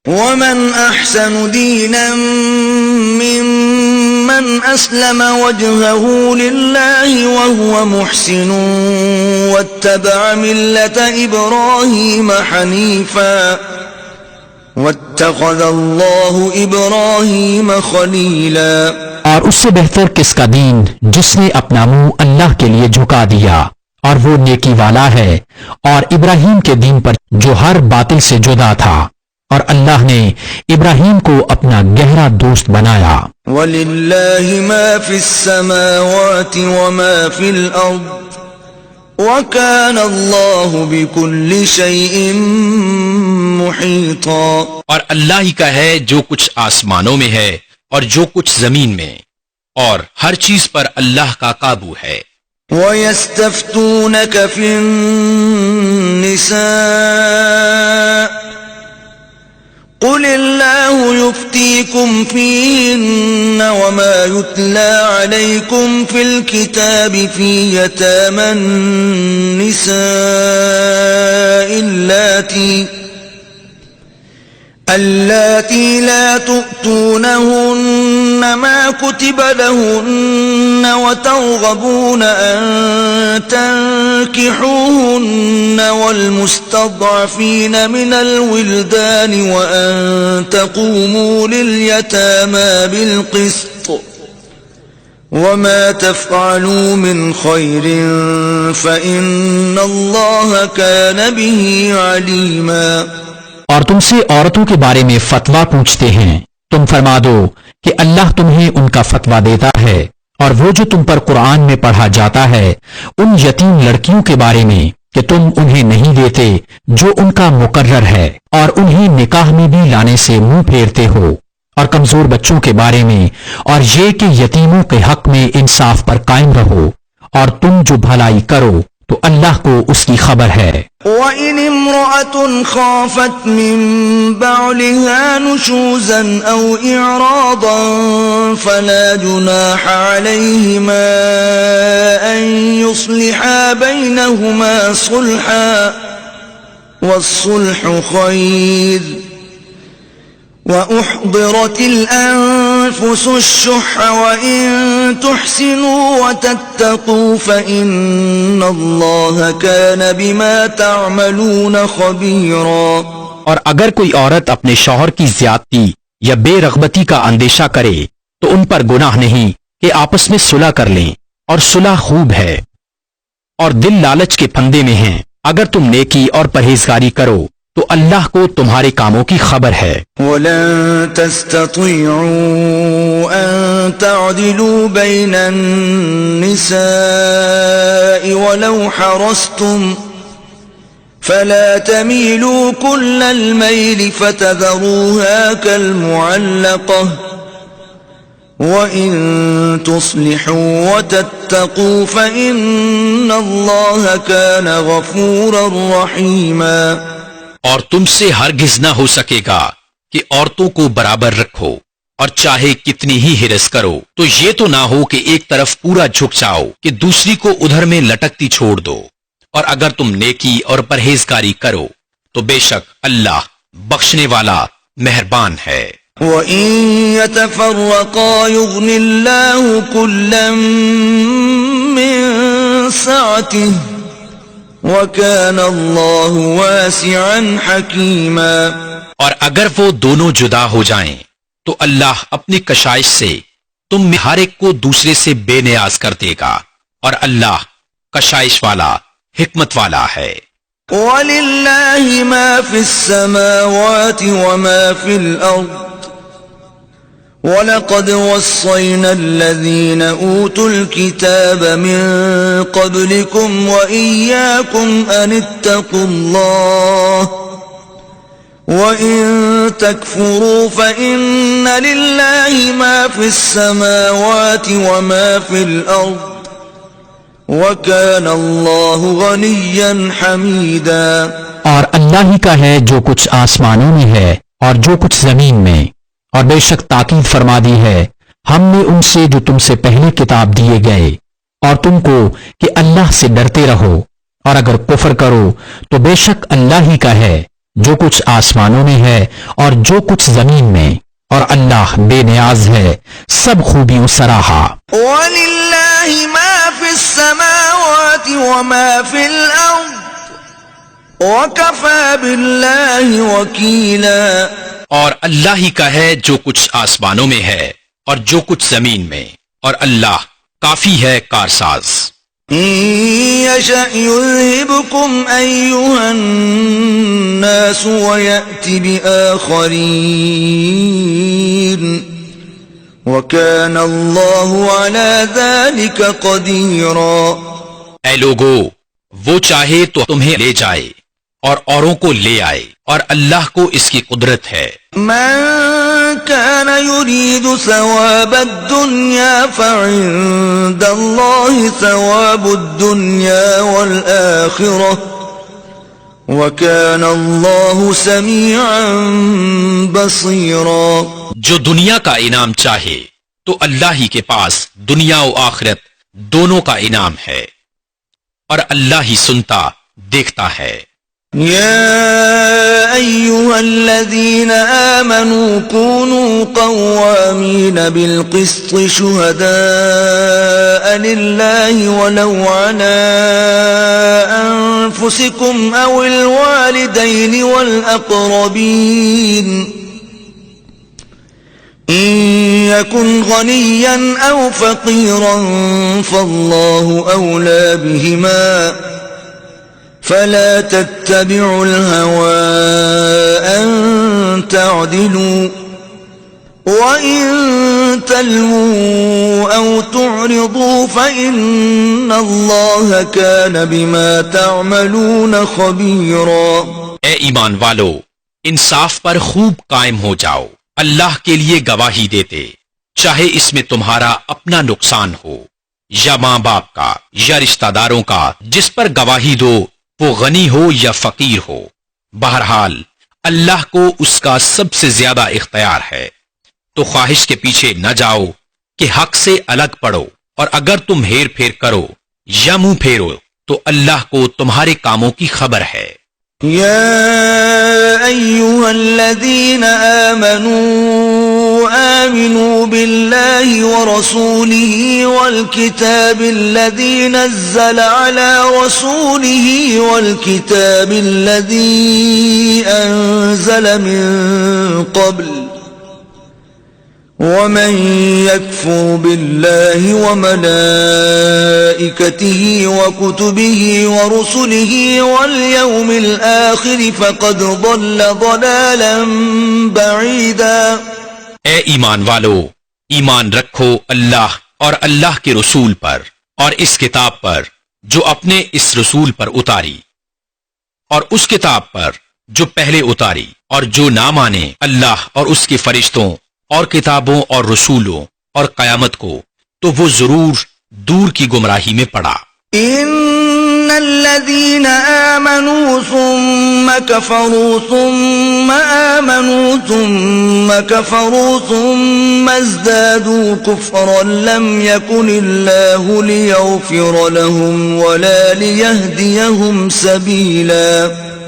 ومن احسن دینا ممن اسلم وجهه لله وهو محسن واتبع ملة ابراہیم حنیفا واتخذ اللہ ابراہیم خلیلا۔ اور اس سے بہتر کس کا دین جس نے اپنا منہ اللہ کے لیے جھکا دیا، اور وہ نیکی والا ہے، اور ابراہیم کے دین پر جو ہر باطل سے جدا تھا، اور اللہ نے ابراہیم کو اپنا گہرا دوست بنایا۔ وَلِلَّهِ مَا فِي السَّمَاوَاتِ وَمَا فِي الْأَرْضِ وَكَانَ اللَّهُ بِكُلِّ شَيْءٍ مُحِيطًا، اور اللہ ہی کا ہے جو کچھ آسمانوں میں ہے اور جو کچھ زمین میں، اور ہر چیز پر اللہ کا قابو ہے۔ وَيَسْتَفْتُونَكَ فِي النِّسَاءِ قُلِ اللَّهُ يُفْتِيكُمْ فِيهِنَّ وَمَا يُتْلَى عَلَيْكُمْ فِي الْكِتَابِ فِي يَتَامَى النِّسَاءِ اللَّاتِي لَا تُؤْتُونَهُنَّ مَا كُتِبَ لَهُنَّ وَتَرْغَبُونَ أَن تَنكِحُوهُنَّ وَالْمُسْتَضْعَفِينَ مِنَ الْوِلْدَانِ وَأَن تَقُومُوا لِلْيَتَامَى بِالْقِسْطِ وَمَا تَفْعَلُوا مِنْ خَيْرٍ فَإِنَّ اللَّهَ كَانَ بِهِ عَلِيمًا۔ اور تم سے عورتوں کے بارے میں فتویٰ پوچھتے ہیں، تم فرما دو کہ اللہ تمہیں ان کا فتویٰ دیتا ہے، اور وہ جو تم پر قرآن میں پڑھا جاتا ہے ان یتیم لڑکیوں کے بارے میں کہ تم انہیں نہیں دیتے جو ان کا مقرر ہے، اور انہیں نکاح میں بھی لانے سے منہ پھیرتے ہو، اور کمزور بچوں کے بارے میں، اور یہ کہ یتیموں کے حق میں انصاف پر قائم رہو، اور تم جو بھلائی کرو تو اللہ کو اس کی خبر ہے۔ وَإِنِ امْرَأَةٌ خَافَتْ مِن بَعْلِهَا نُشُوزًا أَوْ إِعْرَاضًا فَلَا جُنَاحَ عَلَيْهِمَا أَن يُصْلِحَا بَيْنَهُمَا صُلْحًا وَالصُّلْحُ خَيْرٌ وَأُحْضِرَتِ الْأَنفُسُ الشُّحَّ وَإِن تُحْسِنُوا وَتَتَّقُوا فَإِنَّ اللَّهَ كَانَ بِمَا تَعْمَلُونَ خَبِيرًا۔ اور اگر کوئی عورت اپنے شوہر کی زیادتی یا بے رغبتی کا اندیشہ کرے تو ان پر گناہ نہیں کہ آپس میں صلح کر لیں، اور صلح خوب ہے، اور دل لالچ کے پھندے میں ہیں۔ اگر تم نیکی اور پرہیزگاری کرو تو اللہ کو تمہارے کاموں کی خبر ہے۔ وَلَن تَسْتَطِيعُوا أَن تَعْدِلُوا بَيْنَ النِّسَاءِ وَلَوْ حَرَصْتُمْ فَلَا تَمِيلُوا كُلَّ الْمَيْلِ فَتَذَرُوهَا كَالْمُعَلَّقَةِ وَإِن تُصْلِحُوا وَتَتَّقُوا فَإِنَّ اللَّهَ كَانَ غَفُورًا رَّحِيمًا۔ اور تم سے ہرگز نہ ہو سکے گا کہ عورتوں کو برابر رکھو، اور چاہے کتنی ہی ہرس کرو تو یہ تو نہ ہو کہ ایک طرف پورا جھک جاؤ کہ دوسری کو ادھر میں لٹکتی چھوڑ دو۔ اور اگر تم نیکی اور پرہیزگاری کرو تو بے شک اللہ بخشنے والا مہربان ہے۔ وَإِن يَتَفَرَّقَا يُغْنِ اللَّهُ كُلًّا مِّن سَعَتِهِ وَكَانَ اللَّهُ وَاسِعًا حَكِيمًا۔ اور اگر وہ دونوں جدا ہو جائیں تو اللہ اپنی کشائش سے تم میں ہر ایک کو دوسرے سے بے نیاز کر دے گا، اور اللہ کشائش والا حکمت والا ہے۔ وَلِلَّهِ مَا فِي السَّمَاوَاتِ وَمَا فِي الْأَرْضِ وَلَقَدْ وَصَّيْنَا الَّذِينَ أُوتُوا الْكِتَابَ مِن قَبْلِكُمْ وَإِيَّاكُمْ أَنِ اتَّقُوا اللَّهَ وَإِن تَكْفُرُوا فَإِنَّ لِلَّهِ مَا فِي السَّمَاوَاتِ وَمَا فِي الْأَرْضِ وَكَانَ اللَّهُ غَنِيًّا حَمِيدًا۔ اور اللہ ہی کا ہے جو کچھ آسمانوں میں ہے اور جو کچھ زمین میں، اور بے شک تاکید فرما دی ہے ہم نے ان سے جو تم سے پہلے کتاب دیے گئے، اور تم کو کہ اللہ سے ڈرتے رہو، اور اگر کفر کرو تو بے شک اللہ ہی کا ہے جو کچھ آسمانوں میں ہے اور جو کچھ زمین میں، اور اللہ بے نیاز ہے سب خوبیوں سراہا۔ وَلِلَّهِ مَا فِي السَّمَاوَاتِ وَمَا فِي الْأَرْضِ وَكَفَى بِاللَّهِ وَكِيلًا۔ اور اللہ ہی کا ہے جو کچھ آسمانوں میں ہے اور جو کچھ زمین میں، اور اللہ کافی ہے کارساز۔ إن يشأ يذهبكم أيها الناس ويأت بآخرين وكان الله على ذلك قديرا. اے لوگو، وہ چاہے تو تمہیں لے جائے اور اوروں کو لے آئے، اور اللہ کو اس کی قدرت ہے. من كان يريد ثواب الدنيا فعند الله ثواب الدنيا والآخرة وكان الله سميعا بصيرا. جو دنیا کا انعام چاہے تو اللہ ہی کے پاس دنیا و آخرت دونوں کا انعام ہے، اور اللہ ہی سنتا دیکھتا ہے. يا أيها الذين آمنوا كونوا قوامين بالقسط شهداء لله ولو على أنفسكم أو الوالدين والأقربين إن يكن غنيا أو فقيرا فالله أولى بهما فلا تتبعوا الهوى أن تعدلوا وإن تلووا أو تعرضوا فإن الله كان بما تعملون خبيرا. اے ایمان والو، انصاف پر خوب قائم ہو جاؤ، اللہ کے لیے گواہی دیتے، چاہے اس میں تمہارا اپنا نقصان ہو یا ماں باپ کا یا رشتہ داروں کا جس پر گواہی دو، وہ غنی ہو یا فقیر ہو. بہرحال اللہ کو اس کا سب سے زیادہ اختیار ہے. تو خواہش کے پیچھے نہ جاؤ کہ حق سے الگ پڑو، اور اگر تم ہیر پھیر کرو یا منہ پھیرو تو اللہ کو تمہارے کاموں کی خبر ہے. يا أيها الذين آمنوا بالله ورسوله والكتاب الذي نزل على رسوله والكتاب الذي أنزل من قبل ومن يكفر بالله وملائكته وكتبه ورسله واليوم الآخر فقد ضل ضلالا بعيدا. اے ایمان والو، ایمان رکھو اللہ اور اللہ کے رسول پر اور اس کتاب پر جو اپنے اس رسول پر اتاری، اور اس کتاب پر جو پہلے اتاری، اور جو نہ مانے اللہ اور اس کے فرشتوں اور کتابوں اور رسولوں اور قیامت کو، تو وہ ضرور دور کی گمراہی میں پڑا. ان الذين آمنوا ثم كفروا ثم آمنوا ثم كفروا ثم ازدادوا كفرا لم يكن الله ليغفر لهم ولا ليهديهم سبيلا.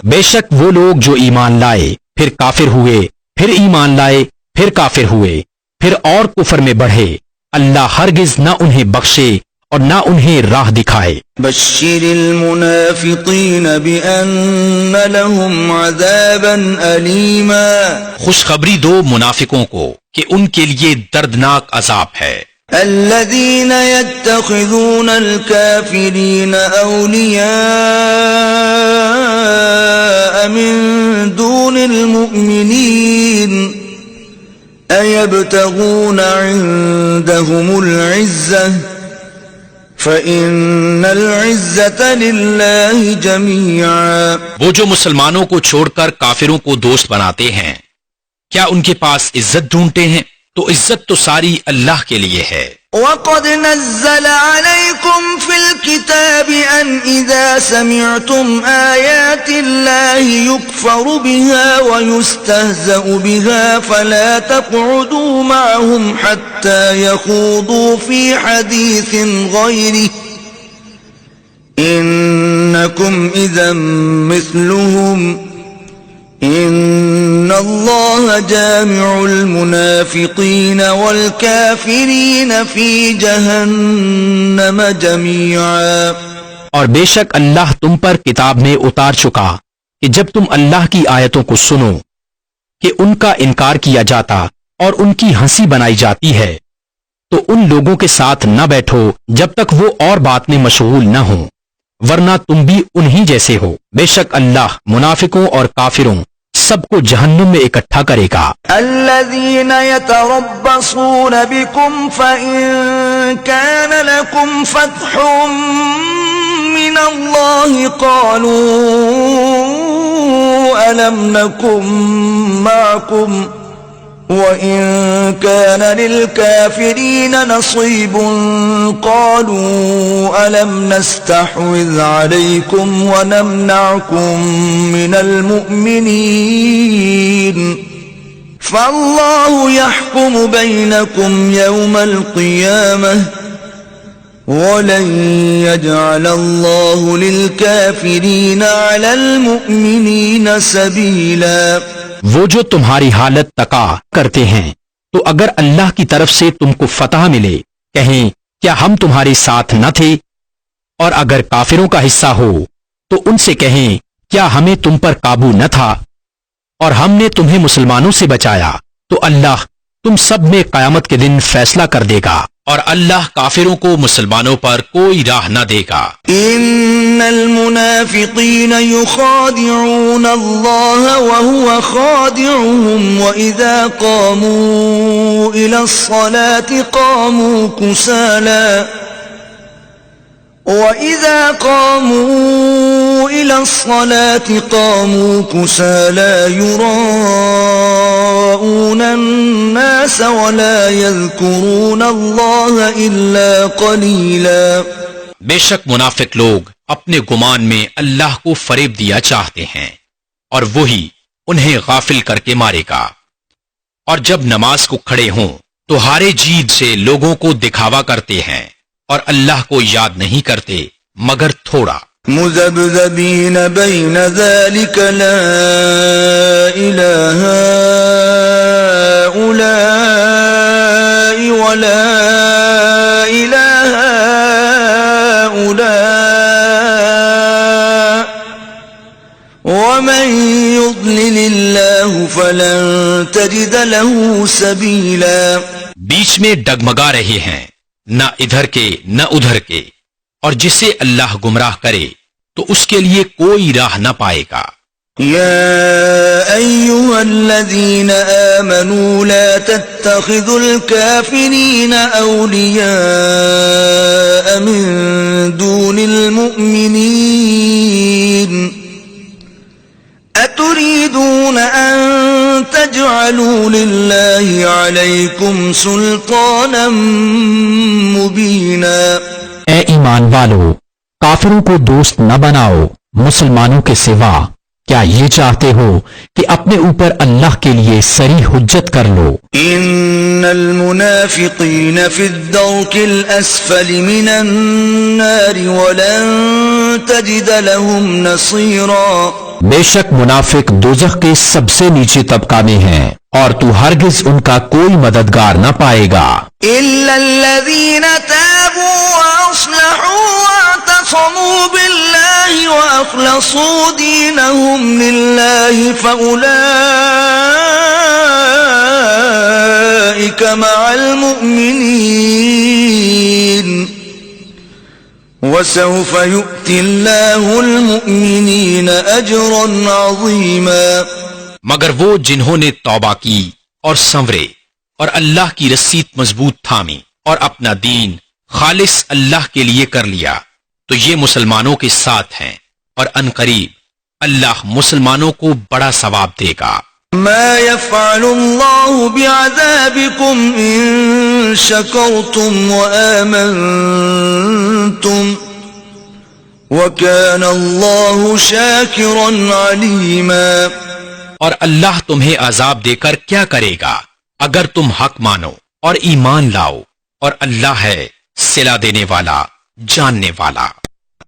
بے شک وہ لوگ جو ایمان لائے پھر کافر ہوئے، پھر ایمان لائے پھر کافر ہوئے، پھر اور کفر میں بڑھے، اللہ ہرگز نہ انہیں بخشے اور نہ انہیں راہ دکھائے. بشر المنافقین بأن لهم عذابا ألیما. خوشخبری دو منافقوں کو کہ ان کے لیے دردناک عذاب ہے. الذين يتخذون الكافرين أولياء من دون المؤمنين أيبتغون عندهم العزة فإن العزة لله جميعا. وہ جو مسلمانوں کو چھوڑ کر کافروں کو دوست بناتے ہیں، کیا ان کے پاس عزت ڈھونڈتے ہیں؟ تو عزت تو ساری اللہ کے لیے ہے. وَقَدْ نَزَّلَ عَلَيْكُمْ فِي الْكِتَابِ أَنْ إِذَا سَمِعْتُمْ آيَاتِ اللَّهِ يُكْفَرُ بِهَا وَيُسْتَهْزَأُ بِهَا فَلَا تَقْعُدُوا مَعَهُمْ حَتَّى يَخُوضُوا فِي حَدِيثٍ غَيْرِهِ إِنَّكُمْ إِذًا مِثْلُهُمْ ان اللہ جامع المنافقین والکافرین فی جہنم جميعا. اور بے شک اللہ تم پر کتاب میں اتار چکا کہ جب تم اللہ کی آیتوں کو سنو کہ ان کا انکار کیا جاتا اور ان کی ہنسی بنائی جاتی ہے، تو ان لوگوں کے ساتھ نہ بیٹھو جب تک وہ اور بات میں مشغول نہ ہوں، ورنہ تم بھی انہی جیسے ہو۔ بے شک اللہ منافقوں اور کافروں سب کو جہنم میں اکٹھا کرے گا۔ الذين يتربصون بكم فإن كان لكم فتح من الله قالوا ألم نكن معكم وَإِن كَانَ لِلْكَافِرِينَ نَصِيبٌ قَالُوا أَلَمْ نَسْتَحْوِذْ عَلَيْكُمْ وَنَمْنَعْكُمْ مِنَ الْمُؤْمِنِينَ فَاللَّهُ يَحْكُمُ بَيْنَكُمْ يَوْمَ الْقِيَامَةِ وَلَن يَجْعَلَ اللَّهُ لِلْكَافِرِينَ عَلَى الْمُؤْمِنِينَ سَبِيلًا۔ وہ جو تمہاری حالت تقا کرتے ہیں تو اگر اللہ کی طرف سے تم کو فتح ملے کہیں کیا ہم تمہارے ساتھ نہ تھے، اور اگر کافروں کا حصہ ہو تو ان سے کہیں کیا ہمیں تم پر قابو نہ تھا اور ہم نے تمہیں مسلمانوں سے بچایا، تو اللہ تم سب میں قیامت کے دن فیصلہ کر دے گا، اور اللہ کافروں کو مسلمانوں پر کوئی راہ نہ دے گا۔ ان المنافقین یخادعون اللہ وهو خادعهم واذا قاموا الى الصلاة قاموا كسالى وَإِذَا قَامُوا إِلَى الصَّلَاةِ قَامُوا كُسَالَى يُرَاءُونَ النَّاسَ وَلَا يَذْكُرُونَ اللَّهَ إِلَّا قَلِيلًا۔ بے شک منافق لوگ اپنے گمان میں اللہ کو فریب دیا چاہتے ہیں اور وہی انہیں غافل کر کے مارے گا، اور جب نماز کو کھڑے ہوں تو ہارے جیت سے لوگوں کو دکھاوا کرتے ہیں اور اللہ کو یاد نہیں کرتے مگر تھوڑا۔ مذبذبین بین ذلک لا الہ ہؤلاء ولا الہ ہؤلاء ومن یضلل اللہ فلن تجد له سبیلا۔ بیچ میں ڈگمگا رہے ہیں، نہ ادھر کے نہ ادھر کے، اور جسے اللہ گمراہ کرے تو اس کے لیے کوئی راہ نہ پائے گا۔ یا ایھا الذین آمنوا لا تتخذوا الکافرین اولیاء من دون المؤمنین اتريدون ان تجعلوا لله عليكم سلطانا مبينا۔ اے ایمان والو، کافروں کو دوست نہ بناؤ مسلمانوں کے سوا۔ کیا یہ چاہتے ہو کہ اپنے اوپر اللہ کے لیے صریح حجت کر لو؟ ان المنافقین فی الدرک الاسفل من النار ولن تجد لهم نصیرا۔ بے شک منافق دوزخ کے سب سے نیچے طبقہ میں ہیں اور تو ہرگز ان کا کوئی مددگار نہ پائے گا۔ الا الذین تابوا واصلحوا واعتصموا باللہ واخلصوا دینہم للہ فاولئک مع المؤمنین وَسَوْفَ يُؤْتِ اللَّهُ الْمُؤْمِنِينَ أَجْرًا عَظِيمًا۔ مگر وہ جنہوں نے توبہ کی اور سنورے اور اللہ کی رسید مضبوط تھامی اور اپنا دین خالص اللہ کے لیے کر لیا تو یہ مسلمانوں کے ساتھ ہیں، اور عنقریب اللہ مسلمانوں کو بڑا ثواب دے گا۔ ما يفعل الله بعذابكم إن شكرتم وآمنتم وكان الله شاكرا عليما۔ اور اللہ تمہیں عذاب دے کر کیا کرے گا اگر تم حق مانو اور ایمان لاؤ، اور اللہ ہے صلہ دینے والا، جاننے والا۔